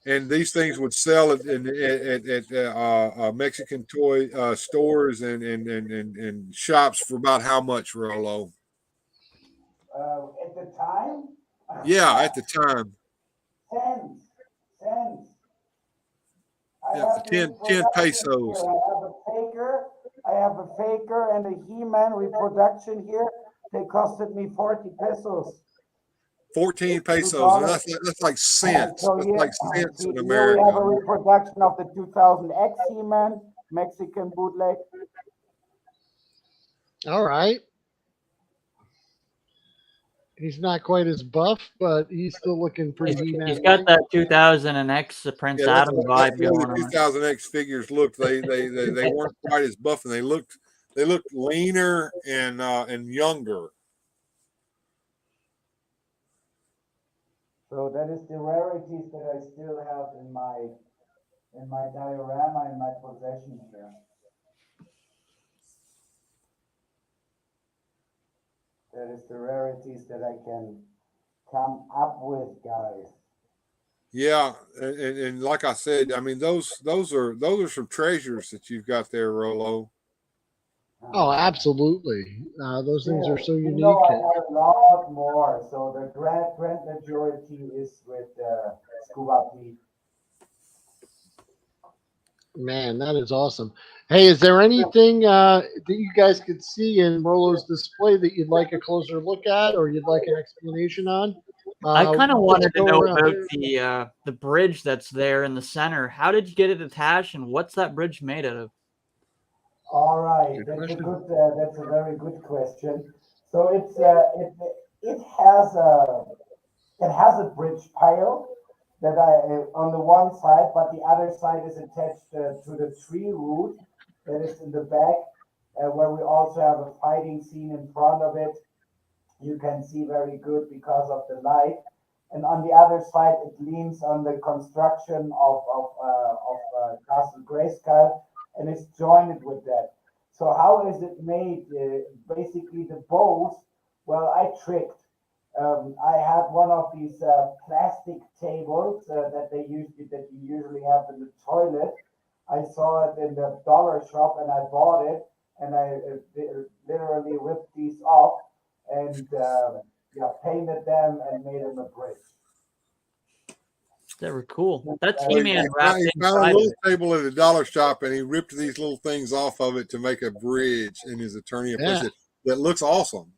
And these things would sell at Mexican toy stores and shops for about how much, Rolo? At the time, Yeah, at the time. cents. I Yeah, have the 10 reproduction pesos. here. I have a faker and a He-Man reproduction here. They costed me 40 pesos. 14 pesos, and that's like cents. So That's here, like cents see, in here we have America. a reproduction of the 2000X He-Man Mexican bootleg. All right. He's not quite as buff, but he's still looking pretty He-Man. He's got that 2000 and X Prince Yeah, Adam that's vibe the way going the on. 2000X figures looked. They weren't quite as buff, and they looked leaner and younger. So that is the rarities that I still have in my diorama in my possession here. That is the rarities that I can come up with, guys. Yeah, and like I said, I mean those are some treasures that you've got there, Rolo. Oh, absolutely. Those things are so You unique. know, I have a lot more. So the grand majority is with scuba Pete. Man, that is awesome. Hey, is there anything that you guys could see in Rolo's display that you'd like a closer look at, or you'd like an explanation on? I kind of Let's wanted to go know around. about the bridge that's there in the center. How did you get it attached, and what's that bridge made out of? All right, Good that's a question. good. That's a very good question. So it has a bridge pile that on the one side, but the other side is attached to the tree root that is in the back, where we also have a fighting scene in front of it. You can see very good because of the light. And on the other side, it leans on the construction of Castle Grayskull and is joined with that. So how is it made? Basically, the bows. Well, I tricked. I had one of these plastic tables that you usually have in the toilet. I saw it in the dollar shop and I bought it, and I literally ripped these off and painted them and made them a bridge. They were cool. That's Well, He-Man wrapped he found a inside of little it. table at a dollar shop, and he ripped these little things off of it to make a bridge in his attorney place. Yeah. That looks awesome.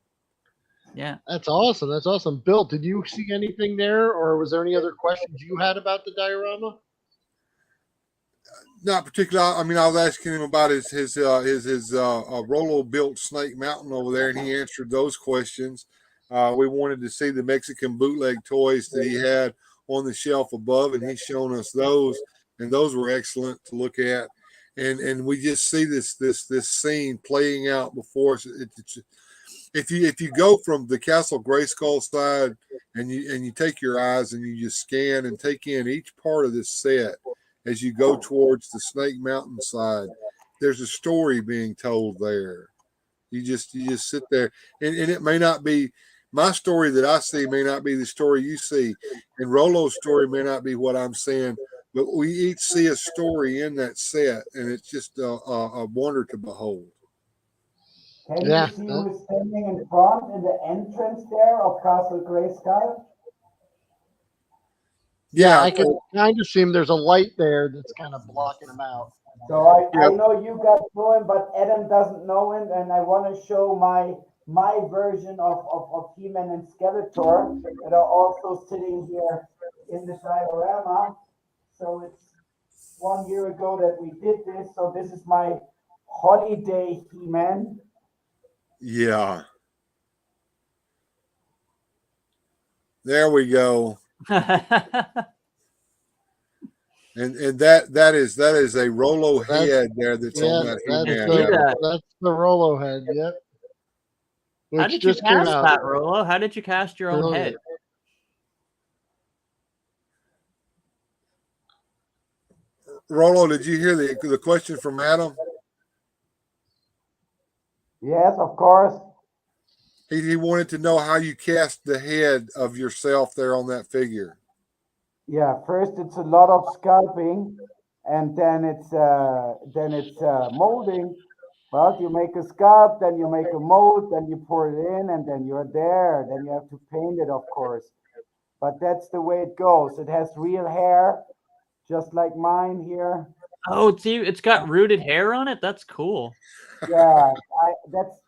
Yeah. That's awesome. That's awesome. Bill, did you see anything there, or was there any other questions you had about the diorama? Not particularly. I mean, I was asking him about his Rolo built Snake Mountain over there, and he answered those questions. We wanted to see the Mexican bootleg toys that he had on the shelf above, and he's shown us those, and those were excellent to look at. And we just see this scene playing out before us. If you go from the Castle Grayskull side and you take your eyes and you just scan and take in each part of this set as you go towards the Snake Mountain side, there's a story being told there. You just sit there, and it may not be my story that I see, may not be the story you see, and Rolo's story may not be what I'm saying, but we each see a story in that set, and it's just a wonder to behold. Can Yeah. you see who's standing in front in the entrance there of Castle Grayskull? Yeah, Yeah, I can kind of see him. There's a light there that's kind of blocking him out. So I know you guys know him, but Adam doesn't know him, and I want to show my version of He-Man and Skeletor that are also sitting here in the diorama. So it's 1 year ago that we did this. So this is my holiday He-Man. yeah. There we go. And that is a Rolo head there that's on that He-Man. That's the Rolo head. Yep. How Which did you just came cast out. that, Rolo? How did you cast your own Brilliant. head? Rolo, did you hear the question from Adam? Yes, of course. He wanted to know how you cast the head of yourself there on that figure. Yeah, first it's a lot of sculpting, and then it's molding. Well, you make a sculpt, then you make a mold, then you pour it in, and then you're there. Then you have to paint it, of course. But that's the way it goes. It has real hair, just like mine here. Oh, it's got rooted hair on it. That's cool. Yeah,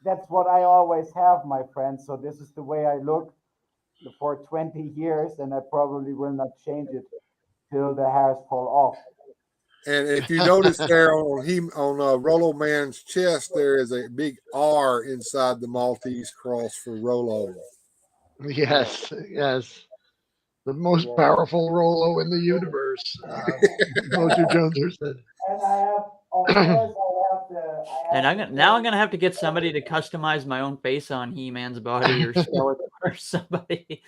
that's what I always have, my friend. So this is the way I look for 20 years, and I probably will not change it till the hairs fall off. And if you notice there on Rolo Man's chest, there is a big R inside the Maltese cross for Rolo. Yes, yes. The most powerful Rolo in the universe. Mojo Jones said. And I have, of course, And I'm gonna have to get somebody to customize my own face on He-Man's body or Skeletor or somebody.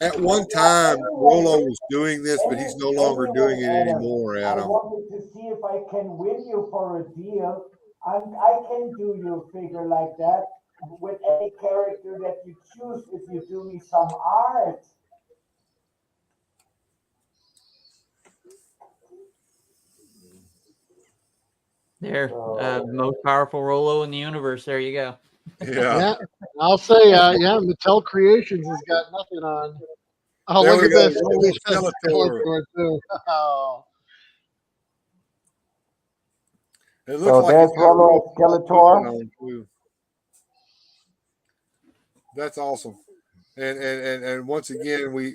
At one time, Rolo was doing this, but he's no longer doing it anymore, I Adam. wanted to see if I can win you for a deal. I can do you a figure like that. with any character that you choose if you do me some art. There, most powerful Rolo in the universe. There you go. Yeah. I'll say, yeah, Mattel Creations has got nothing on. Oh, There look we at go. this. Rolo We got Skeletor. Skeletor, too. Oh. It looks So like there's he's got a Rolo real Skeletor. on too. That's awesome. And once again, we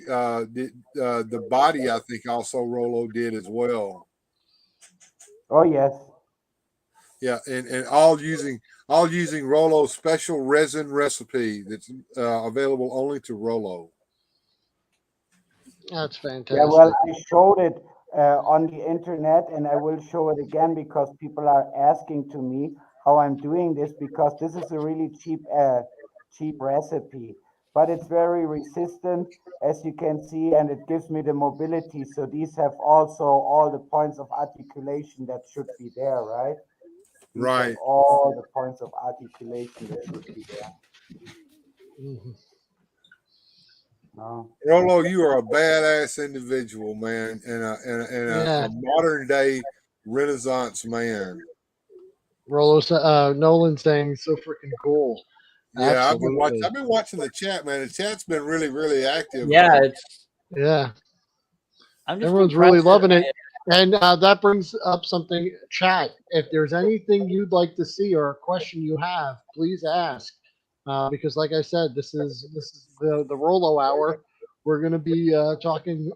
did the body. I think also Rolo did as well. Oh yes. Yeah, and all using Rolo's special resin recipe that's available only to Rolo. That's fantastic. Yeah, well, I showed it on the internet, and I will show it again because people are asking to me how I'm doing this, because this is a really cheap recipe, but it's very resistant, as you can see, and it gives me the mobility. So these have also all the points of articulation that should be there, right? These have Right. all the points of articulation that should be there. Mhm. No. Rolo, you are a badass individual, man, and Yeah. a modern day Renaissance man. Rolo, Nolan saying so freaking cool. Yeah, Absolutely. I've been watching the chat, man. The chat's been really, really active. Yeah, it's. Yeah. I'm just Everyone's really impressed loving that it. And that brings up something, chat. If there's anything you'd like to see or a question you have, please ask. Because, like I said, this is the Rolo hour. We're going to be talking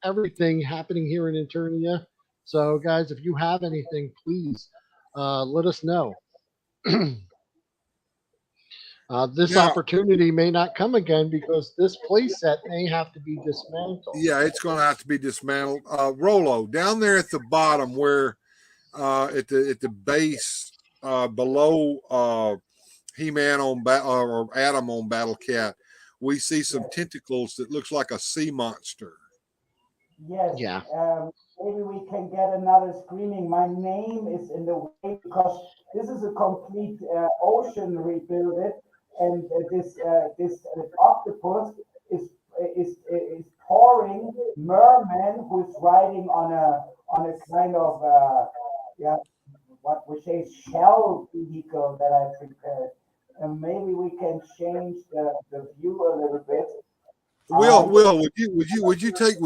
everything happening here in Eternia. So, guys, if you have anything, please let us know. This Now, opportunity may not come again because this playset may have to be dismantled. yeah, it's going to have to be dismantled. Rolo, down there at the bottom, where at the base below He-Man or Adam on Battle Cat, we see some tentacles that looks like a sea monster. Yes. Yeah. Maybe we can get another screening. My name is in the way because this is a complete ocean rebuild, and this octopus is pouring merman who's riding on a kind of yeah, what we say shell vehicle that I prepared, and maybe we can change the view a little bit. Will, would you take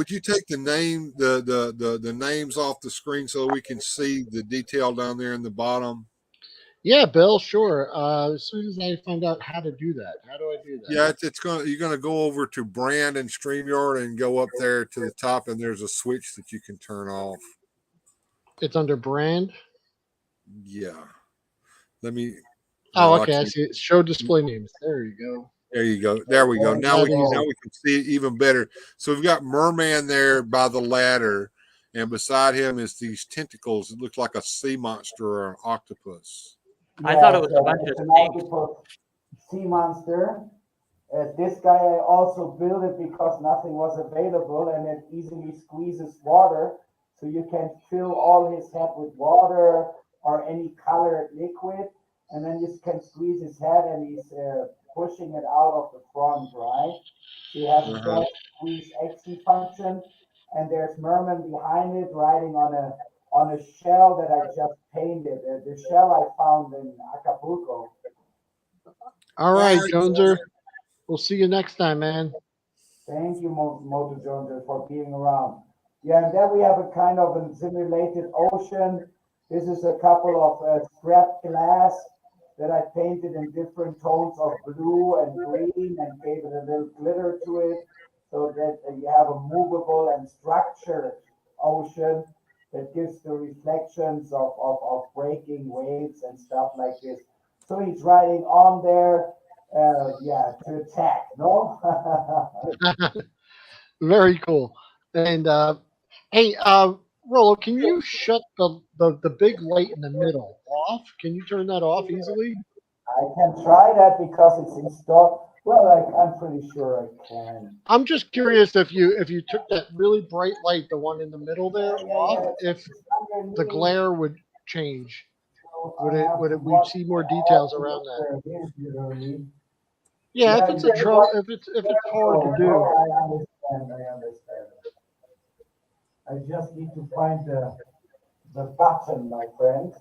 the names off the screen so we can see the detail down there in the bottom? Yeah, Bill, sure. As soon as I find out how to do that, how do I do that? Yeah, you're gonna go over to Brand and StreamYard and go up there to the top, and there's a switch that you can turn off. It's under brand. Yeah. Let me. Oh, okay. I see it. Show display names. There you go. There you go. There we go. Now we That's- can see it even better. So we've got Merman there by the ladder, and beside him is these tentacles. It looks like a sea monster or an octopus. I thought it was a bunch of an snakes. octopus sea monster. This guy I also built it because nothing was available, and it easily squeezes water, so you can fill all his head with water or any colored liquid, and then you can squeeze his head, and he's pushing it out of the front, right? So you have a short squeeze exit function, and there's merman behind it riding on a shell that I just painted. The shell I found in Acapulco. All right, Joneser. We'll see you next time, man. Thank you, Moto Joneser, for being around. Yeah, and then we have a kind of a simulated ocean. This is a couple of scrap glass that I painted in different tones of blue and green and gave it a little glitter to it so that you have a movable and structured ocean that gives the reflections of breaking waves and stuff like this. So he's riding on there, to attack, no? Very cool. And hey, Rolo, can you shut the big light in the middle off? Can you turn that off easily? I can try that because it's installed. Well, I'm pretty sure I can. I'm just curious if you took that really bright light, the one in the middle there, off, if the glare would change. would we see more details around that? Yeah, if it's if it's hard to do. I understand. I just need to find the button, my friend.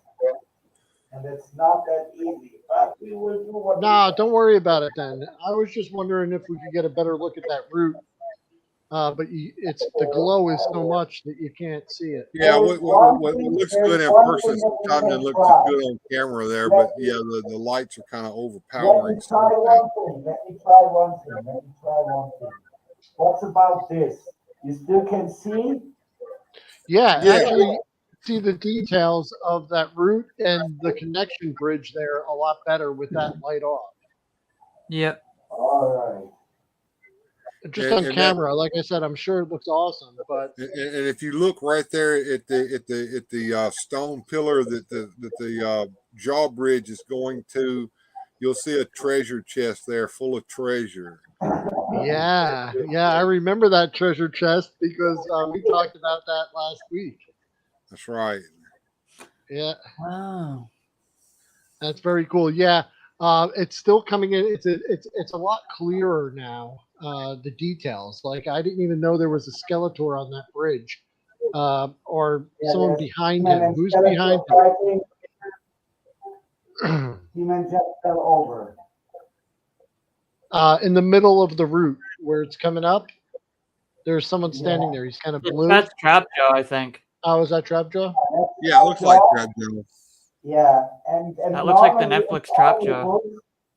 And it's not that easy, but we will do what. Nah, don't worry about it then. I was just wondering if we could get a better look at that root. But the glow is so much that you can't see it. Yeah, what looks good in person sometimes doesn't look too good on camera there, but yeah, the lights are kind of overpowering. Let me try one thing. What's about this? You still can see? Yeah, actually see the details of that root and the connection bridge there a lot better with that light off. Yep. All right. Just on camera, like I said, I'm sure it looks awesome. But and if you look right there at the stone pillar that the jaw bridge is going to, you'll see a treasure chest there full of treasure. Yeah, I remember that treasure chest because we talked about that last week. That's right. Yeah. Wow. That's very cool. Yeah. It's still coming in. It's a lot clearer now. The details. Like I didn't even know there was a Skeletor on that bridge, or someone behind him. Who's behind him? He-Man just fell over. In the middle of the route where it's coming up, there's someone standing there. He's kind of blue. That's Trapjaw, I think. Oh, is that Trapjaw? Yeah, it looks like Trapjaw. Yeah, and that looks like the Netflix Trapjaw.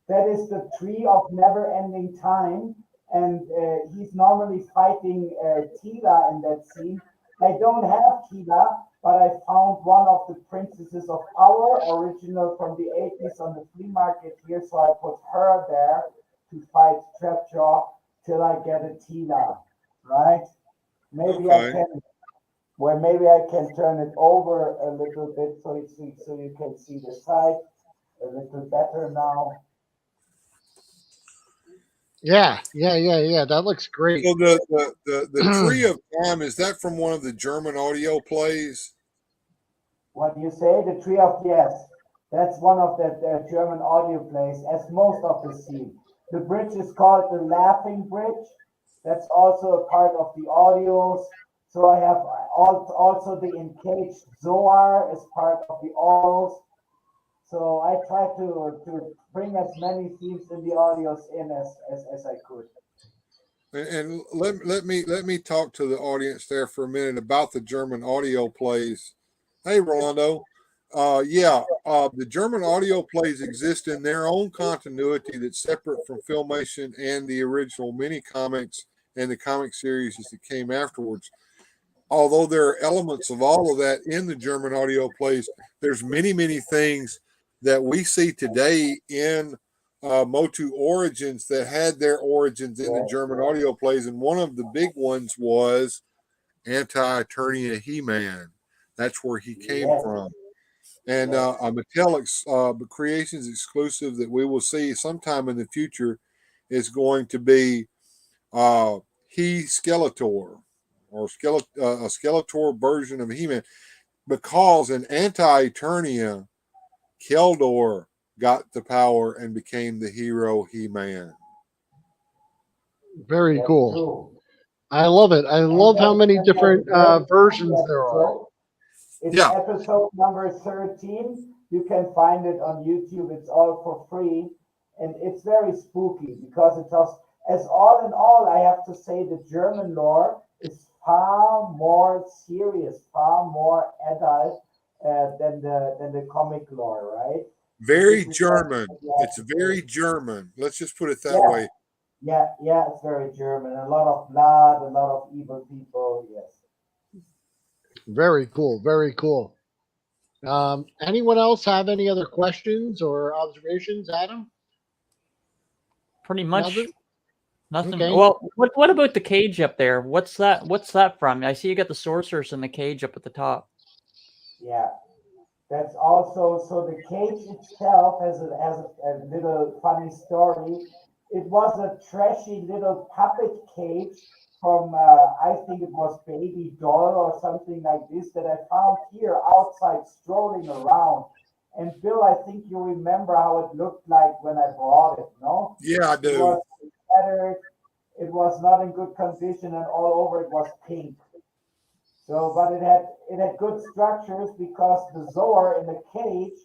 That is the tree of never-ending time, and he's normally fighting Tila in that scene. I don't have Tila, but I found one of the Princesses of Power, original from the 80s on the flea market here, so I put her there to fight Trapjaw till I get a Tila, right? Maybe I can turn it over a little bit so you can see the side a little better now. Yeah. That looks great. So the Tree of Time, is that from one of the German audio plays? What do you say? The Tree of Yes. That's one of the German audio plays, as most of the scene. The bridge is called the Laughing Bridge. That's also a part of the audios. So I have also the Encaged Zoar as part of the audios. So I try to bring as many themes in the audios in as I could. And let me talk to the audience there for a minute about the German audio plays. Hey, Rolando. The German audio plays exist in their own continuity that's separate from Filmation and the original mini comics and the comic series that came afterwards. Although there are elements of all of that in the German audio plays, there's many things that we see today in Motu Origins that had their origins in the German audio plays. And one of the big ones was Anti-Eternia He-Man. That's where he came from. And a Mattel Creations exclusive that we will see sometime in the future is going to be He Skeletor, or a Skeletor version of He-Man, because in Anti-Eternia, Keldor got the power and became the hero He-Man. Very cool. I love it. I love how many different versions there are. It's episode number 13. You can find it on YouTube. It's all for free. And it's very spooky because it tells, as all in all, I have to say the German lore is far more serious, far more adult than the comic lore, right? Very German. It's very German. Let's just put it that way. Yeah, it's very German. A lot of blood, a lot of evil people, yes. Very cool. Anyone else have any other questions or observations, Adam? Pretty much nothing. Okay. Well, what about the cage up there? What's that from? I see you got the sorceress in the cage up at the top. Yeah, that's also, so the cage itself has a little funny story. It was a trashy little puppet cage from, I think it was Baby Doll or something like this, that I found here outside strolling around. And Bill, I think you remember how it looked like when I brought it, no? Yeah, I It do. was scattered, it was not in good condition, and all over it was pink. So, but it had good structures because the Zoar in the cage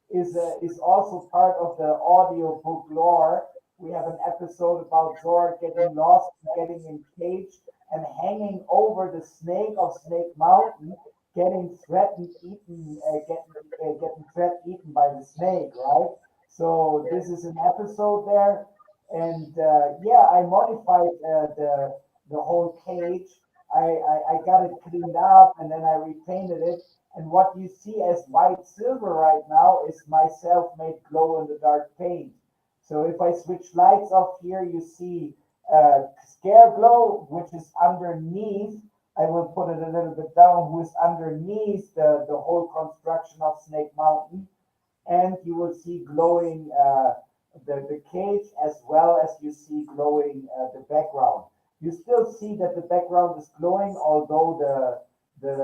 is also part of the audio book lore. We have an episode about Zoar getting lost, getting in cage, and hanging over the snake of Snake Mountain, getting threatened, eaten, getting threat eaten by the snake, right? So this is an episode there, and yeah, I modified the whole cage. I got it cleaned up and then I repainted it. And what you see as white silver right now is my self-made glow in the dark paint. So if I switch lights off here, you see Scare Glow, which is underneath. I will put it a little bit down, who is underneath the whole construction of Snake Mountain. And you will see glowing the cage as well as you see glowing the background. You still see that the background is glowing, although the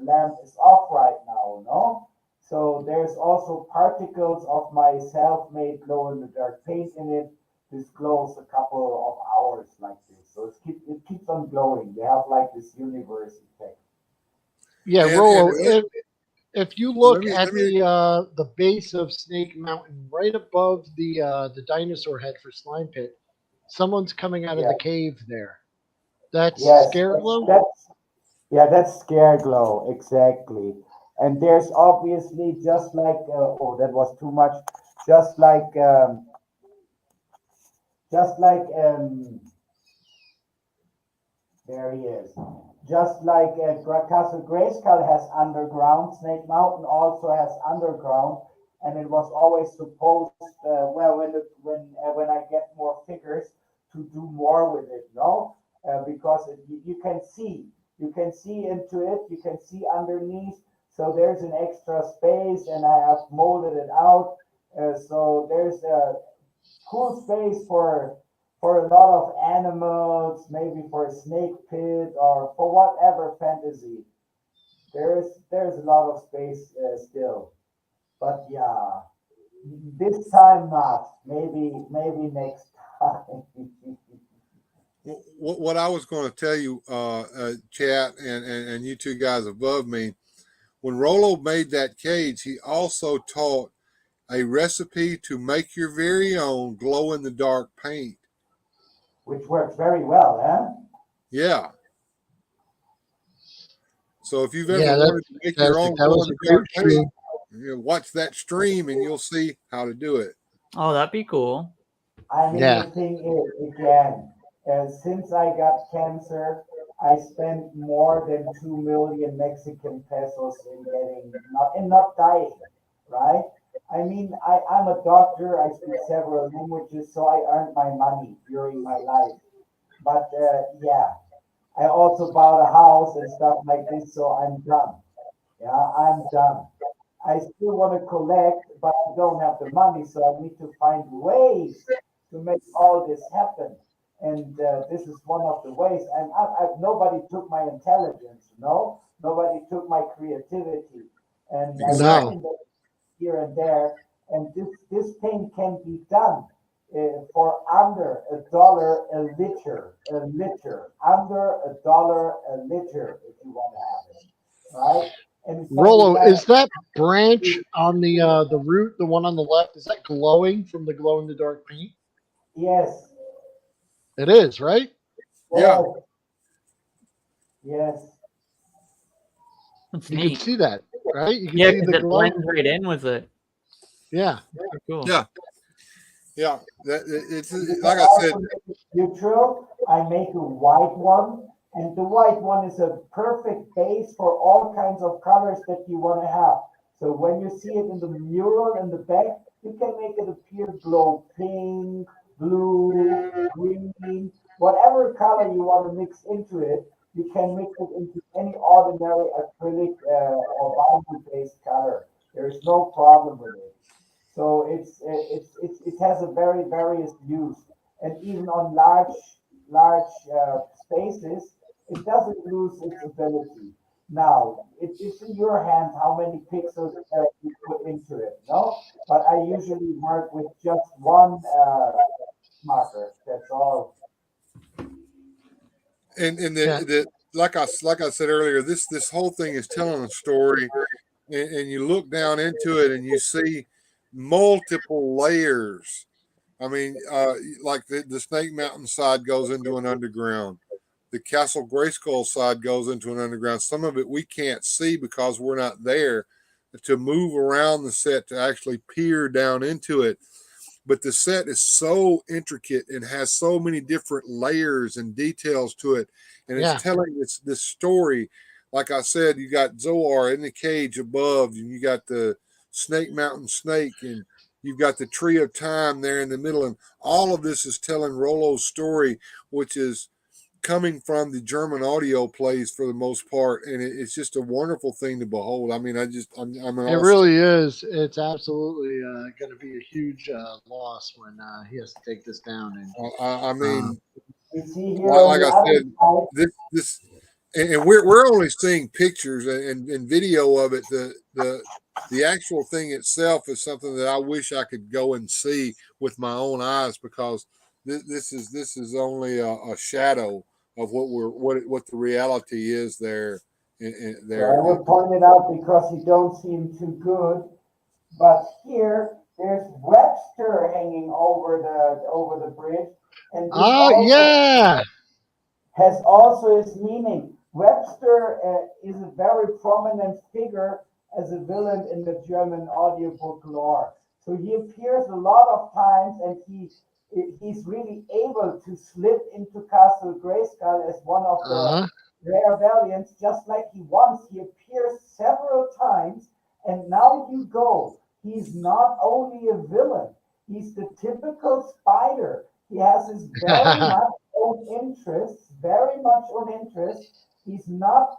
lamp is off right now, no? So there's also particles of my self-made glow-in-the-dark paint in it. This glows a couple of hours like this. So it keeps on glowing. They have like this universe effect. Yeah, And Rolo. let, If you let look me at let me the base of Snake Mountain, right above the dinosaur head for Slime Pit, someone's coming out of Yeah. the cave there. That's Yes, Scareglow. that's Scare Glow, exactly. And there's obviously just like, oh, that was too much. Just like, just like, there he is. Just like Castle Grayskull has underground, Snake Mountain also has underground, and it was always supposed, well, when I get more figures, to do more with it, no? Because you can see into it, you can see underneath. So there's an extra space, and I have molded it out. So there's a cool space for a lot of animals, maybe for a snake pit or for whatever fantasy. There's a lot of space still, but yeah, this time not. Maybe next time. what I was going to tell you, chat, and you two guys above me. When Rolo made that cage, he also taught a recipe to make your very own glow in the dark paint. Which works very well, huh? Yeah. So if you've ever Yeah, wanted that's to make your fantastic. own That glow was in a the great dark paint, stream. watch that stream and you'll see how to do it. Oh, that'd be cool. I mean, Yeah. the thing is, again, since I got cancer, I spent more than 2 million Mexican pesos in not dying, right? I mean, I'm a doctor. I speak several languages, so I earned my money during my life. But yeah, I also bought a house and stuff like this, so I'm done. Yeah, I'm done. I still want to collect, but I don't have the money, so I need to find ways to make all this happen. And this is one of the ways. And nobody took my intelligence, no? Nobody took my creativity. And I Exactly. No. spend here and there. And this thing can be done for under $1 a liter, under $1 a liter if you want to have it, right? And it's only Rolo, done. is that branch on the root, the one on the left, is that glowing from the glow in the dark paint? Yes, It is, right? Yeah. yes, yes. That's You can neat. see that, right? You can Yeah, see because the it glow. blends right in with it. Yeah. Very cool. Yeah. Yeah. It's You can like I said. also make it neutral. I make a white one, and the white one is a perfect base for all kinds of colors that you want to have. So when you see it in the mural in the back, you can make it appear glow pink, blue, green, whatever color you want to mix into it. You can mix it into any ordinary acrylic or vinyl-based color. There is no problem with it. So it has a very various use, and even on large spaces, it doesn't lose its ability. Now, it's in your hands how many pixels you put into it, no? But I usually work with just one marker. That's all. And Yeah. the like I said earlier, this whole thing is telling a story, and you look down into it and you see multiple layers. I mean, like the Snake Mountain side goes into an underground. The Castle Grayskull side goes into an underground. Some of it we can't see because we're not there to move around the set to actually peer down into it. But the set is so intricate and has so many different layers and details to it, and it's Yeah. telling this story. Like I said, you got Zoar in the cage above, and you got the Snake Mountain snake, and you've got the Tree of Time there in the middle, and all of this is telling Rollo's story, which is coming from the German audio plays for the most part, and it's just a wonderful thing to behold. I mean, I'm It all really is. It's absolutely going to be a huge loss when he has to take this down. And I mean, You see here on like the I other said, side, this, and we're only seeing pictures and video of it. The actual thing itself is something that I wish I could go and see with my own eyes, because this is only a shadow of what the reality is there. so I would point it out because you don't seem too good. But here, there's Webster hanging over the bridge, and this oh also yeah, has also its meaning. Webster is a very prominent figure as a villain in the German audiobook lore. So he appears a lot of times, and he's really able to slip into Castle Grayskull as one of the uh-huh. rare valiants, just like he appears several times, and now you go. He's not only a villain, he's the typical spider. He has his very much own interests, very much own interests. He's not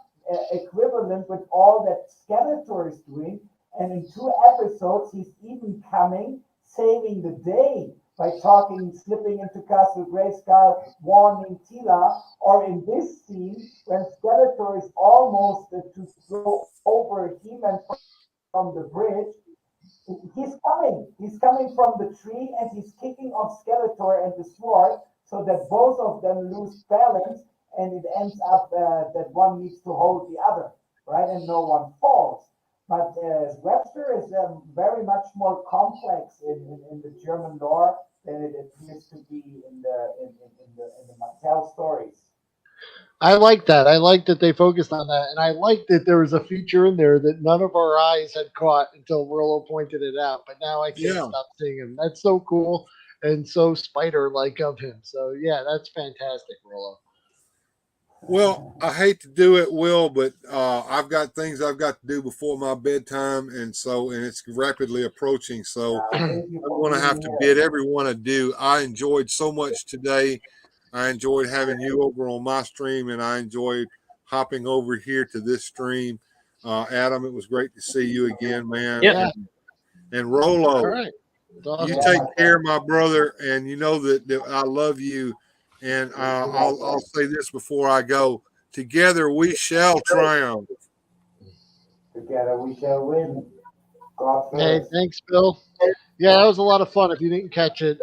equivalent with all that Skeletor is doing. And in 2 episodes, he's even coming, saving the day by slipping into Castle Grayskull, warning Tila, or in this scene, when Skeletor is almost to throw over He-Man from the bridge, he's coming. He's coming from the tree and he's kicking off Skeletor and the sword so that both of them lose balance and it ends up that one needs to hold the other, right? And no one falls. But Webster is very much more complex in the German lore than it appears to be in the Mattel stories. I like that. I like that they focused on that, and I like that there was a feature in there that none of our eyes had caught until Rollo pointed it out. But now I can't Yeah. stop seeing him. That's so cool and so spider-like of him. So yeah, that's fantastic, Rollo. Well, I hate to do it, Will, but I've got things I've got to do before my bedtime, and it's rapidly approaching. So Thank you I'm for going to have being to here. bid everyone adieu. I enjoyed so much today. I enjoyed having you over on my stream, and I enjoyed hopping over here to this stream. Adam, it was great to see you again, man. Yep. Yeah. And All Rolo, right. It's you awesome. take care, my brother, and you know that I love you. And I'll say this before I go: together we shall triumph. Together we shall win. God Hey, first. thanks, Bill. Yeah, that was a lot of fun. If you didn't catch it,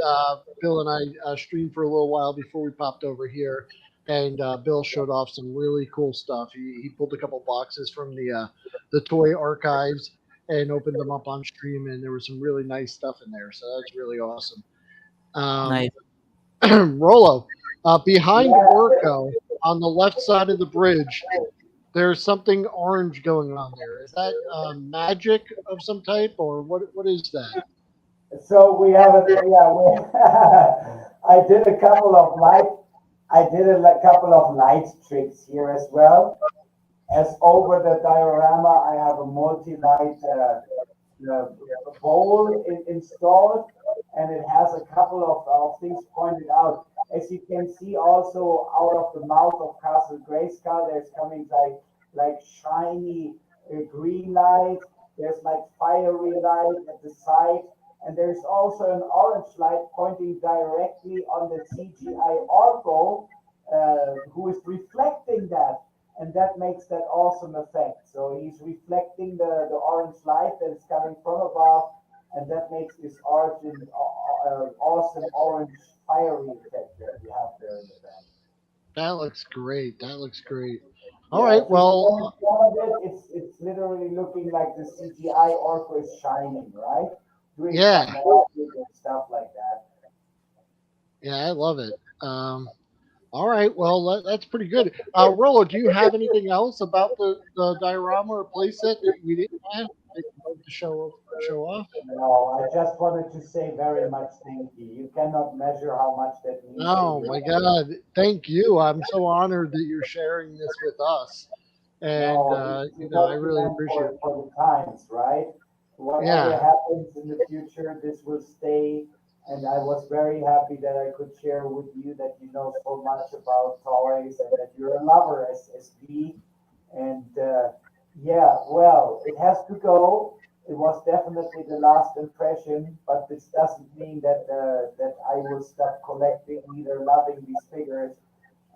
Bill and I streamed for a little while before we popped over here, and Bill showed off some really cool stuff. He pulled a couple boxes from the toy archives and opened them up on stream, and there was some really nice stuff in there. So that's really awesome. Nice. Rolo, behind Yeah, Orko on the left side of the bridge, there's something orange going on there. Is that magic of some type, or what is that? so we have a yeah. I did a couple of light tricks here as well. As over the diorama, I have a multi-light bowl installed, and it has a couple of things pointed out. As you can see, also out of the mouth of Castle Grayskull, there's coming like shiny green light. There's like fiery light at the side, and there's also an orange light pointing directly on the CGI Orko, who is reflecting that. and that makes that awesome effect. So he's reflecting the orange light that is coming from above, and that makes this awesome orange fiery effect that we have there in the back. That looks great. That looks great. All Yeah, right. if you stand Well, in front of it, it's literally looking like the CGI orca is shining, right? Doing some yeah, magic and stuff like that. yeah, I love it. All right. Well, that's pretty good. Rollo, do you have anything else about the diorama or playset that we didn't have that you'd like to show off? No, I just wanted to say very much thank you. You cannot measure how much that means to Oh me. my God! Thank you. I'm so honored that you're sharing this with us, and No, you it's know, I what you really meant appreciate it. for the times, right? Whatever Yeah. happens in the future, this will stay. And I was very happy that I could share with you that you know so much about toys and that you're a lover as me. And yeah, well, it has to go. It was definitely the last impression, but this doesn't mean that I will stop collecting, either loving these figures.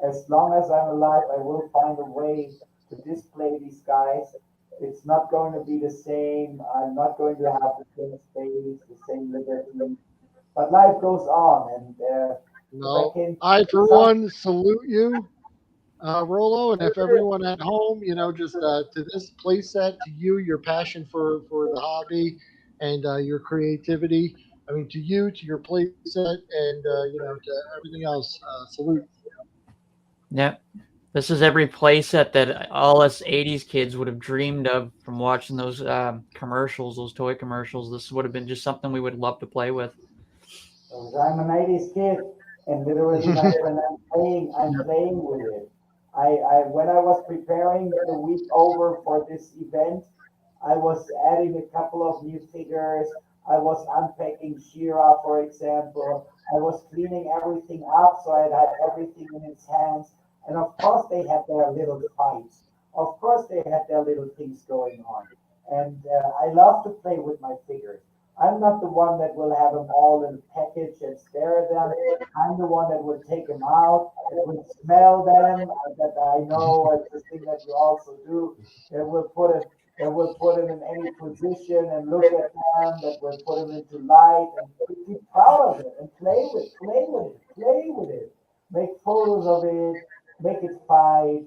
As long as I'm alive, I will find a way to display these guys. It's not going to be the same. I'm not going to have the same space, the same liberty. But life goes on, and if I No, can I do for something, one salute you, Rollo, and if everyone at home, you know, just to this playset, to you, your passion for the hobby, and your creativity. I mean, to you, to your playset, and you know, to everything else. Salute. Yep. This is every playset that all us '80s kids would have dreamed of from watching those commercials, those toy commercials. This would have been just something we would love to play with. because I'm an 80s kid, and literally, my friend, I'm playing with it. When I was preparing the week over for this event, I was adding a couple of new figures. I was unpacking Shira, for example. I was cleaning everything up so I'd have everything in its hands. And of course, they had their little fights. Of course, they had their little things going on. And I love to play with my figures. I'm not the one that will have them all in a package and stare at them. I'm the one that will take them out, that will smell them, that I know it's the thing that you also do. That will put it, that will put them in any position and look at them, that will put them into light and be proud of it and play with it. Make photos of it, make it fight.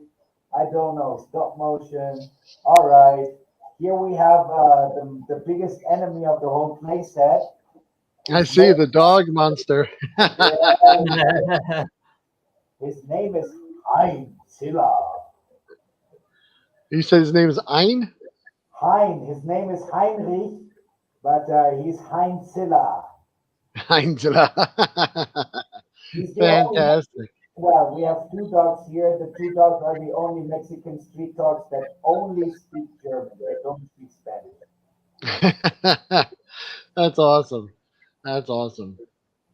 I don't know, stop motion. All right. Here we have the biggest enemy of the whole playset. I His see name, the dog monster. his name is Heinzilla. You said his name is Ein. His name is Heinrich, but he's Heinzilla. Heinzela. He's the only, Fantastic. well, we have two dogs here. The two dogs are the only Mexican street dogs that only speak German. They don't speak That's awesome. That's awesome.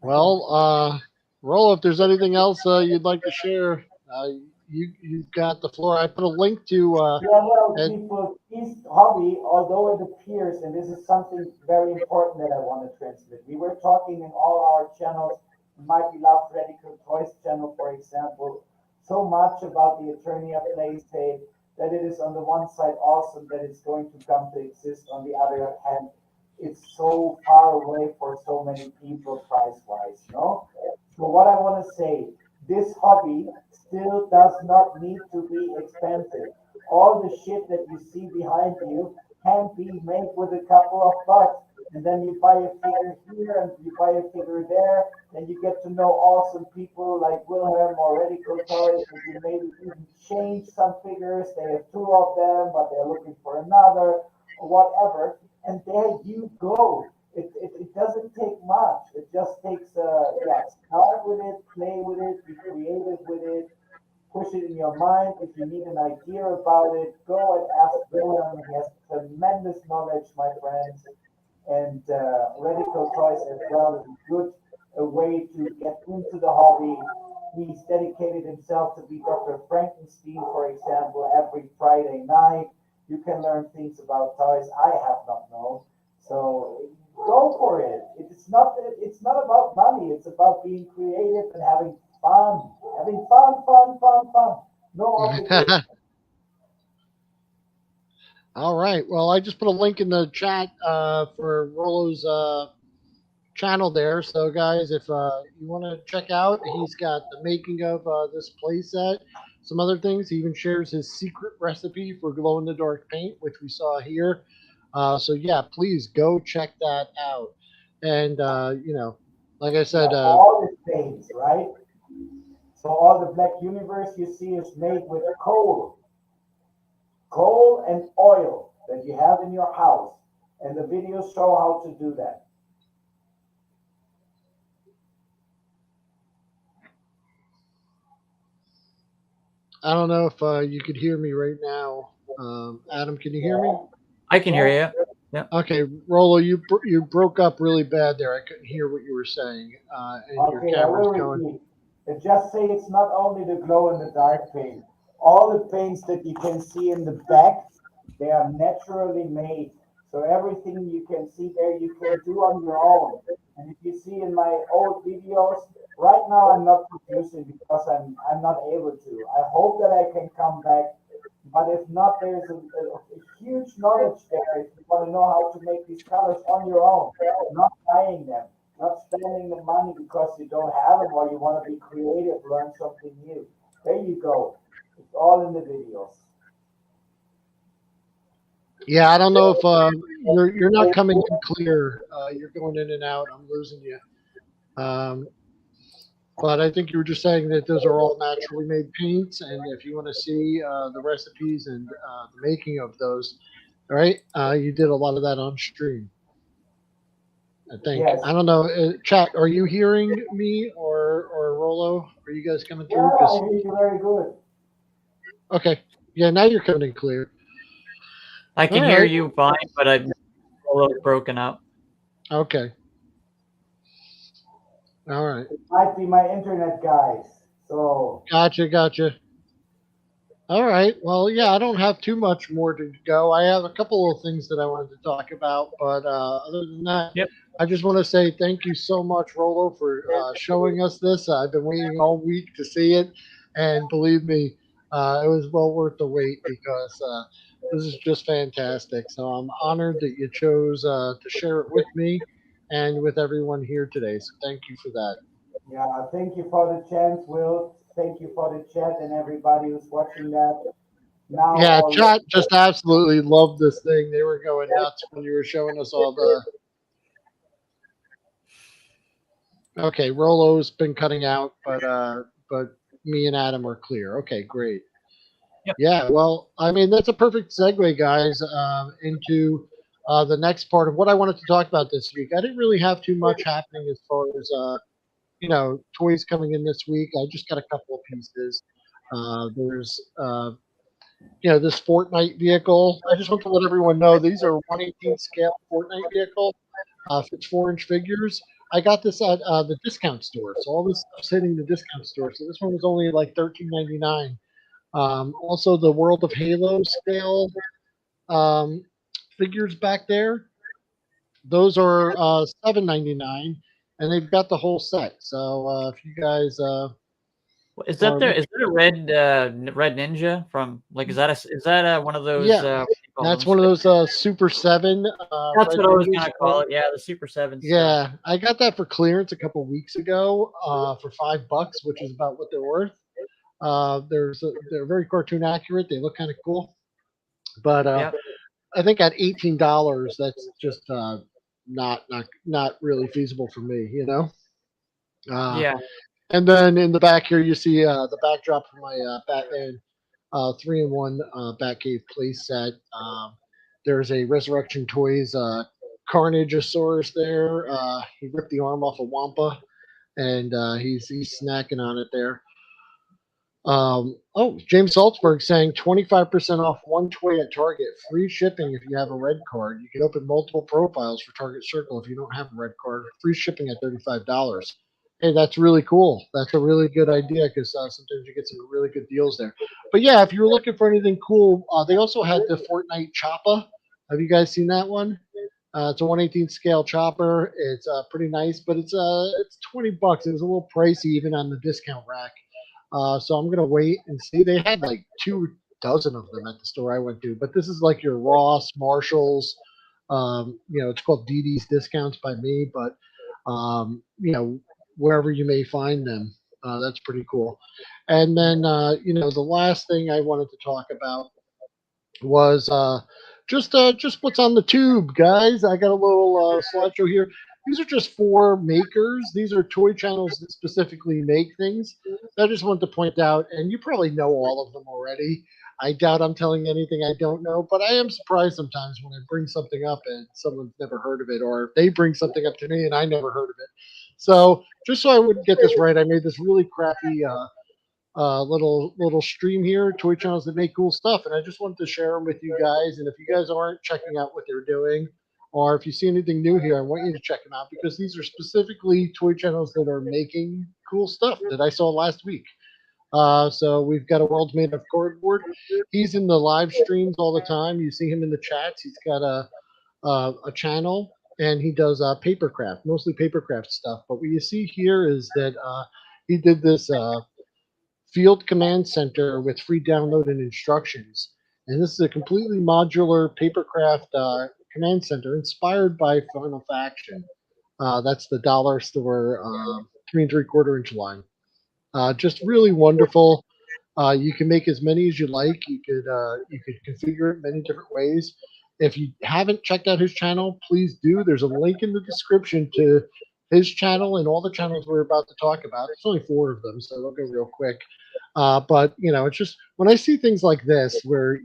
Well, Rollo, if there's anything else you'd like to share, you've got the floor. I put a link to Yeah, well, and people, this hobby, although it appears, and this is something very important that I want to transmit. We were talking in all our channels, my beloved Radical Toys channel, for example, so much about the Eternia PlayStation that it is on the one side awesome that it's going to come to exist. On the other hand, it's so far away for so many people price-wise, no? So what I want to say, this hobby still does not need to be expensive. All the shit that you see behind you can be made with a couple of bucks. And then you buy a figure here and you buy a figure there, and you get to know awesome people like Wilhelm or Radical Toys, and you maybe even change some figures. They have two of them, but they're looking for another, or whatever. And there you go. It doesn't take much. It just takes, yeah, start with it, play with it, be creative with it, push it in your mind. If you need an idea about it, go and ask William. He has tremendous knowledge, my friends. And Radical Choice as well is a good way to get into the hobby. He's dedicated himself to be Dr. Frankenstein, for example, every Friday night. You can learn things about toys I have not known. So go for it. It's not about money. It's about being creative and having fun. Having fun. No obligation. All right. Well, I just put a link in the chat for Rollo's channel there. So, guys, if you want to check out, he's got the making of this playset, some other things. He even shares his secret recipe for glow in the dark paint, which we saw here. So, yeah, please go check that out. And, you know, like I said, all the paints, right? So all the Black Universe you see is made with coal and oil that you have in your house. And the videos show how to do that. I don't know if you could hear me right now. Adam, can you hear me? I can hear you. Yeah. Okay, Rollo, you broke up really bad there. I couldn't hear what you were saying, and your Okay, I camera's will going. repeat. Just say it's not only the glow in the dark paint. All the paints that you can see in the back, they are naturally made. So everything you can see there, you can do on your own. And if you see in my old videos, right now I'm not producing because I'm not able to. I hope that I can come back, but if not, there's a huge knowledge there if you want to know how to make these colors on your own, not buying them, not spending the money because you don't have them or you want to be creative, learn something new. There you go. It's all in the videos. Yeah, I don't know if you're not coming in clear. You're going in and out. I'm losing you. But I think you were just saying that those are all naturally made paints, and if you want to see the recipes and the making of those, all right, you did a lot of that on stream. I think. Yes. I don't know. Chat, are you hearing me or Rollo? Are you guys coming through? Yeah, I hear you very good. Okay. Yeah, now you're coming in clear. I can hear you fine, but I'm a little broken up. Okay. All right. It might be my internet, guys. So. Gotcha. All right. Well, yeah, I don't have too much more to go. I have a couple of things that I wanted to talk about, but other than that, yep. I just want to say thank you so much, Rollo, for showing us this. I've been waiting all week to see it, and believe me, it was well worth the wait because this is just fantastic. So I'm honored that you chose to share it with me and with everyone here today. So thank you for that. Yeah, thank you for the chance, Will. Thank you for the chat and everybody who's watching that. Now, yeah, chat just absolutely loved this thing. They were going nuts when you were showing us all the. Okay, Rollo's been cutting out, but me and Adam are clear. Okay, great. Yep. Yeah, well, I mean that's a perfect segue, guys, into the next part of what I wanted to talk about this week. I didn't really have too much happening as far as toys coming in this week. I just got a couple of pieces. There's this Fortnite vehicle. I just want to let everyone know these are 1/18 scale Fortnite vehicle. Fits 4-inch figures. I got this at the discount store, so all this stuff's hitting the discount store. So this one was only like $13.99. Also, the World of Halo scale figures back there. Those are $7.99, and they've got the whole set. So if you guys is that a red ninja from is that one of those? Yeah, that's one of those Super 7. That's what I was gonna call it. Yeah, the Super 7. Yeah, I got that for clearance a couple weeks ago for $5, which is about what they're worth. They're very cartoon accurate. They look kind of cool, but I think at $18, that's just not really feasible for me, yeah. And then in the back here, you see the backdrop for my Batman 3-in-1 Batcave play set. There's a Resurrection Toys Carnageosaurus there. He ripped the arm off a Wampa, and he's snacking on it there. James Salzberg saying 25% off one toy at Target, free shipping if you have a red card. You can open multiple profiles for Target Circle if you don't have a red card. Free shipping at $35. Hey, that's really cool. That's a really good idea because sometimes you get some really good deals there. But yeah, if you're looking for anything cool, they also had the Fortnite Chopper. Have you guys seen that one? It's a 1/18 scale chopper. It's pretty nice, but it's $20. It was a little pricey even on the discount rack. So I'm gonna wait and see. They had like two dozen of them at the store I went to. But this is like your Ross, Marshalls. It's called DD's Discounts by me, but wherever you may find them, that's pretty cool. And then the last thing I wanted to talk about was just what's on the tube, guys. I got a little slideshow here. These are just four makers. These are toy channels that specifically make things. So I just wanted to point out, and you probably know all of them already. I doubt I'm telling anything I don't know, but I am surprised sometimes when I bring something up and someone's never heard of it, or they bring something up to me and I never heard of it. So just so I wouldn't get this right, I made this really crappy little stream here, toy channels that make cool stuff, and I just wanted to share them with you guys. And if you guys aren't checking out what they're doing, or if you see anything new here, I want you to check them out because these are specifically toy channels that are making cool stuff that I saw last week. So we've got a World Made of Cardboard. He's in the live streams all the time. You see him in the chats. He's got a channel, and he does papercraft, mostly papercraft stuff. But what you see here is that he did this Field Command Center with free download and instructions. And this is a completely modular papercraft command center inspired by Final Faction. That's the dollar store 3 3/4 inch line. Just really wonderful. You can make as many as you like. You could configure it many different ways. If you haven't checked out his channel, please do. There's a link in the description to his channel and all the channels we're about to talk about. There's only 4 of them, so they'll go real quick. But it's just when I see things like this, where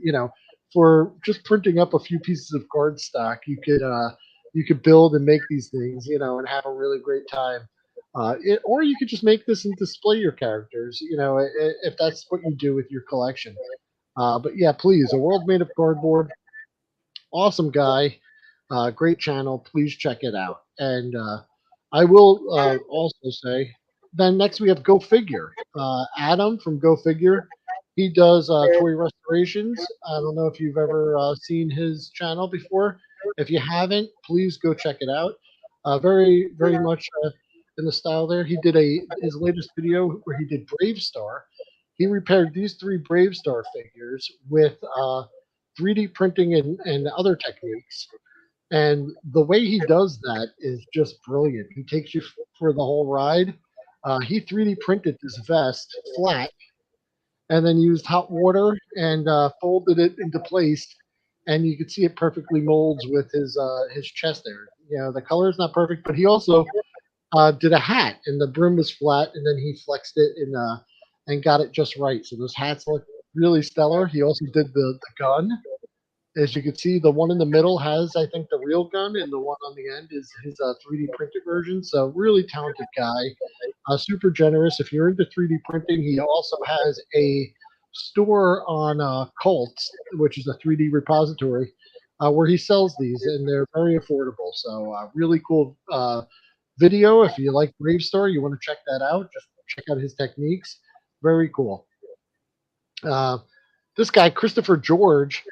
for just printing up a few pieces of card stock, you could build and make these things, and have a really great time. Or you could just make this and display your characters, if that's what you do with your collection. But yeah, please, A World Made of Cardboard, awesome guy, great channel. Please check it out. And I will also say, then next we have Go Figure. Adam from Go Figure. He does toy restorations. I don't know if you've ever seen his channel before. If you haven't, please go check it out. Very, very much in the style there. He did his latest video where he did Bravestarr. He repaired these 3 Bravestarr figures with 3D printing and other techniques. And the way he does that is just brilliant. He takes you for the whole ride. He 3D printed this vest flat and then used hot water and folded it into place. And you could see it perfectly molds with his chest there. The color is not perfect, but he also did a hat, and the brim was flat, and then he flexed it and got it just right. So those hats look really stellar. He also did the gun. As you can see, the one in the middle has, I think, the real gun, and the one on the end is his 3D printed version. So really talented guy, super generous. If you're into 3D printing, he also has a store on Cults, which is a 3D repository, where he sells these, and they're very affordable. So really cool video. If you like Bravestarr, you want to check that out. Just check out his techniques. Very cool. This guy, Christopher George,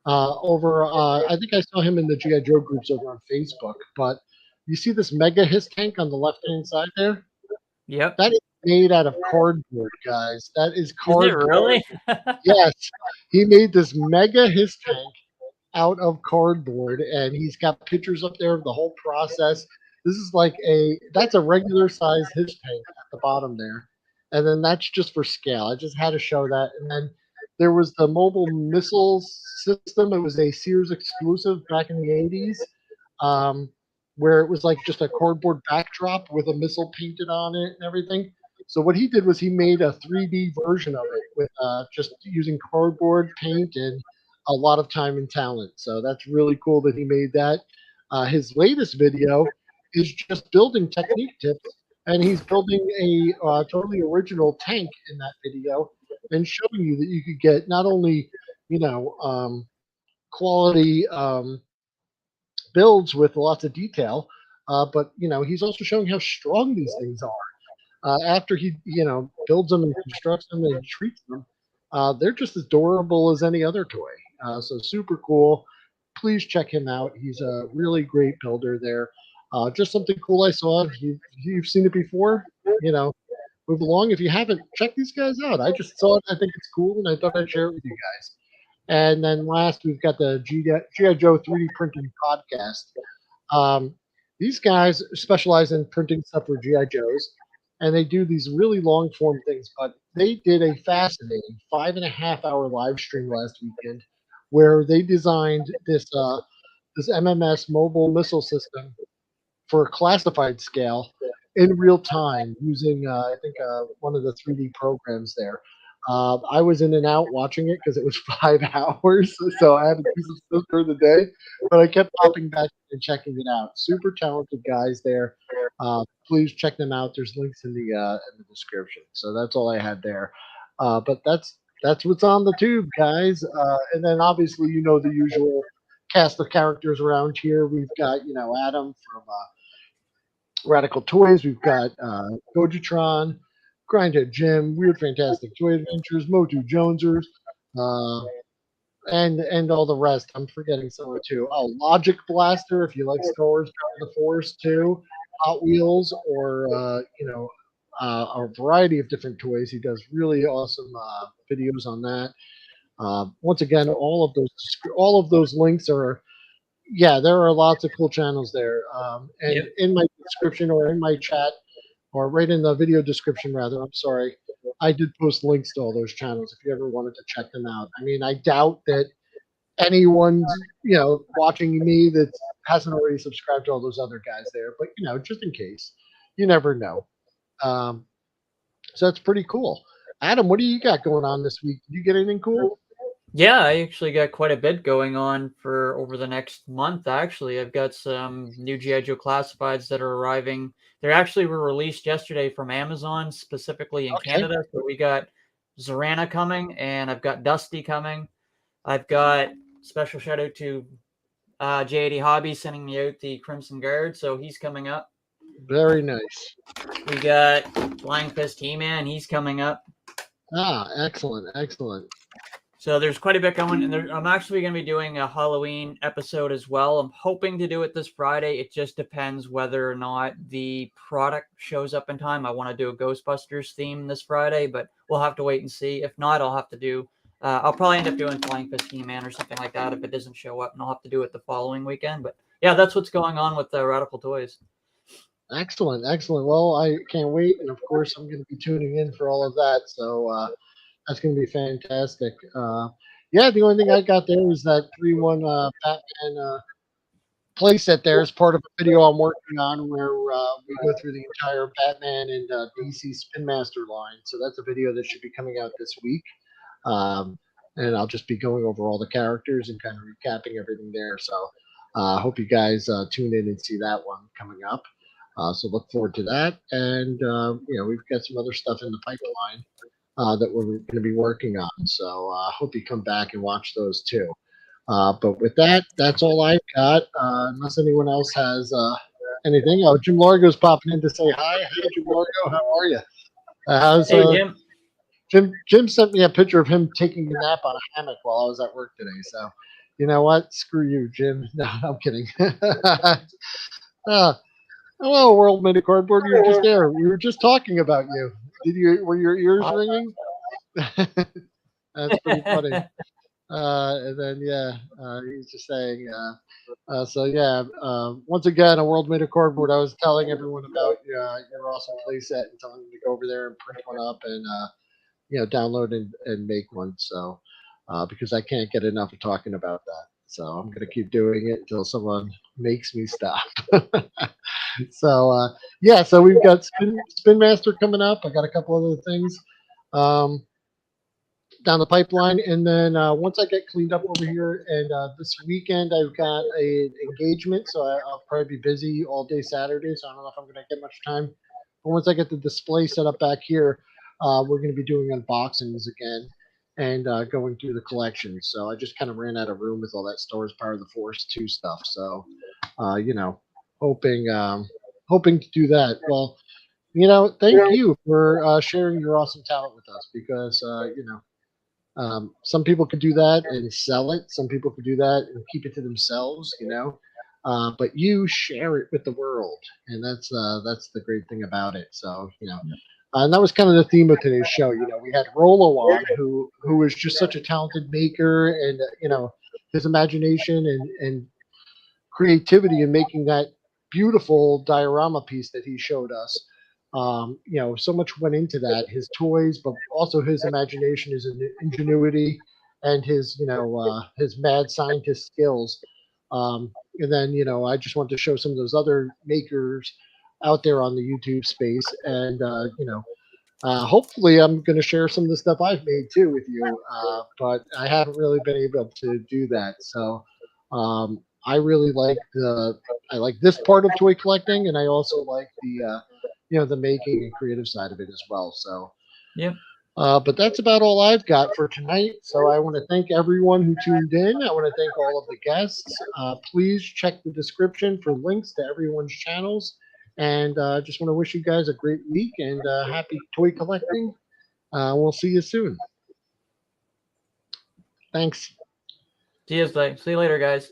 I think I saw him in the G.I Joe groups over on Facebook. But you see this Mega Hiss tank on the left-hand side there? Yep. That is made out of cardboard, guys. That is cardboard. Is it really? Yes. He made this Mega Hiss tank out of cardboard, and he's got pictures up there of the whole process. This is that's a regular size Hiss tank at the bottom there. And then that's just for scale. I just had to show that. And then there was the mobile missiles system. It was a Sears exclusive back in the 80s, where it was like just a cardboard backdrop with a missile painted on it and everything. So what he did was he made a 3D version of it with just using cardboard, paint, and a lot of time and talent. So that's really cool that he made that. His latest video is just building technique tips, and he's building a totally original tank in that video and showing you that you could get not only, quality builds with lots of detail, but, he's also showing how strong these things are. After he, builds them and constructs them and treats them, they're just as durable as any other toy. So super cool. Please check him out. He's a really great builder there. Just something cool I saw. You've seen it before, move along. If you haven't, check these guys out. I just saw it. I think it's cool, and I thought I'd share it with you guys. And then last, we've got the G.I Joe 3D printing podcast. These guys specialize in printing stuff for G.I Joes, and they do these really long form things. But they did a fascinating 5.5 hour live stream last weekend where they designed this MMS mobile missile system for classified scale in real time using, I think, one of the 3D programs there. I was in and out watching it because it was 5 hours, so I had to do some stuff during the day, but I kept popping back and checking it out. Super talented guys there. Please check them out. There's links in the description. So that's all I had there. But that's what's on the tube, guys. And then obviously, the usual cast of characters around here. We've got Adam from Radical Toys. We've got Gojitron, Grindhead Jim, Weird Fantastic Toy Adventures, Motu Jonesers, and all the rest. I'm forgetting someone too. Oh, Logic Blaster, if you like Star Wars Power of the Force too, Hot Wheels, or a variety of different toys. He does really awesome videos on that. Once again, all of those links are. Yeah, there are lots of cool channels there. And Yep. in my description or in my chat, or right in the video description, rather, I'm sorry, I did post links to all those channels if you ever wanted to check them out. I mean, I doubt that anyone's, watching me that hasn't already subscribed to all those other guys there, but, just in case. You never know. So that's pretty cool. Adam, what do you got going on this week? Did you get anything cool? Yeah, I actually got quite a bit going on for over the next month. Actually, I've got some new G.I. Joe classifieds that are arriving. They actually were released yesterday from Amazon, specifically in Canada. So we got Zorana coming, and I've got Dusty coming. I've got special shout out to J80 Hobby sending me out the Crimson Guard, so he's coming up. Very nice. We got Flying Fist He-Man, he's coming up. Ah, excellent, excellent. So there's quite a bit going, and I'm actually going to be doing a Halloween episode as well. I'm hoping to do it this Friday. It just depends whether or not the product shows up in time. I want to do a Ghostbusters theme this Friday, but we'll have to wait and see. If not, I'll have to do. I'll probably end up doing Flying Fist He-Man or something like that if it doesn't show up, and I'll have to do it the following weekend. But yeah, that's what's going on with the Radical Toys. Excellent, excellent. Well, I can't wait, and of course, I'm going to be tuning in for all of that. So that's going to be fantastic. Yeah, the only thing I got there was that 3-1 Batman playset there as part of a video I'm working on where we go through the entire Batman and DC Spin Master line. So that's a video that should be coming out this week. And I'll just be going over all the characters and kind of recapping everything there. So I hope you guys tune in and see that one coming up. So look forward to that. And, we've got some other stuff in the pipeline that we're going to be working on. So I hope you come back and watch those too. But with that, that's all I've got. Unless anyone else has anything. Oh, Jim Largo's popping in to say hi. Hey, Jim Largo, how are you? Hey, Jim. Jim sent me a picture of him taking a nap on a hammock while I was at work today. So, you know what? Screw you, Jim. No, I'm kidding. Hello, World Made of Cardboard. You were just there. We were just talking about you. Were your ears ringing? That's pretty funny. And then he's just saying. Once again, a World Made of Cardboard. I was telling everyone about your awesome playset and telling them to go over there and print one up and download and make one. So because I can't get enough of talking about that. So I'm going to keep doing it until someone makes me stop. So we've got Spin Master coming up. I got a couple other things down the pipeline, and then once I get cleaned up over here, and this weekend I've got an engagement, so I'll probably be busy all day Saturday. So I don't know if I'm going to get much time. But once I get the display set up back here, we're going to be doing unboxings again and going through the collection. So I just kind of ran out of room with all that Star Wars Power of the Force 2 stuff. So hoping to do that. Well, thank you for sharing your awesome talent with us, because some people could do that and sell it. Some people could do that and keep it to themselves, but you share it with the world, and that's the great thing about it. So And that was kind of the theme of today's show. You know, we had Rolo on, who is just such a talented maker, and you know, his imagination and creativity in making that beautiful diorama piece that he showed us. You know, so much went into that. His toys, but also his imagination, his ingenuity, and his his mad scientist skills. And then I just wanted to show some of those other makers out there on the YouTube space, and hopefully I'm going to share some of the stuff I've made too with you. But I haven't really been able to do that. So I really I like this part of toy collecting, and I also like the making and creative side of it as well. So yeah. but that's about all I've got for tonight. So I want to thank everyone who tuned in. I want to thank all of the guests. Please check the description for links to everyone's channels. And just want to wish you guys a great week and happy toy collecting. We'll see you soon. Thanks. See you later, guys.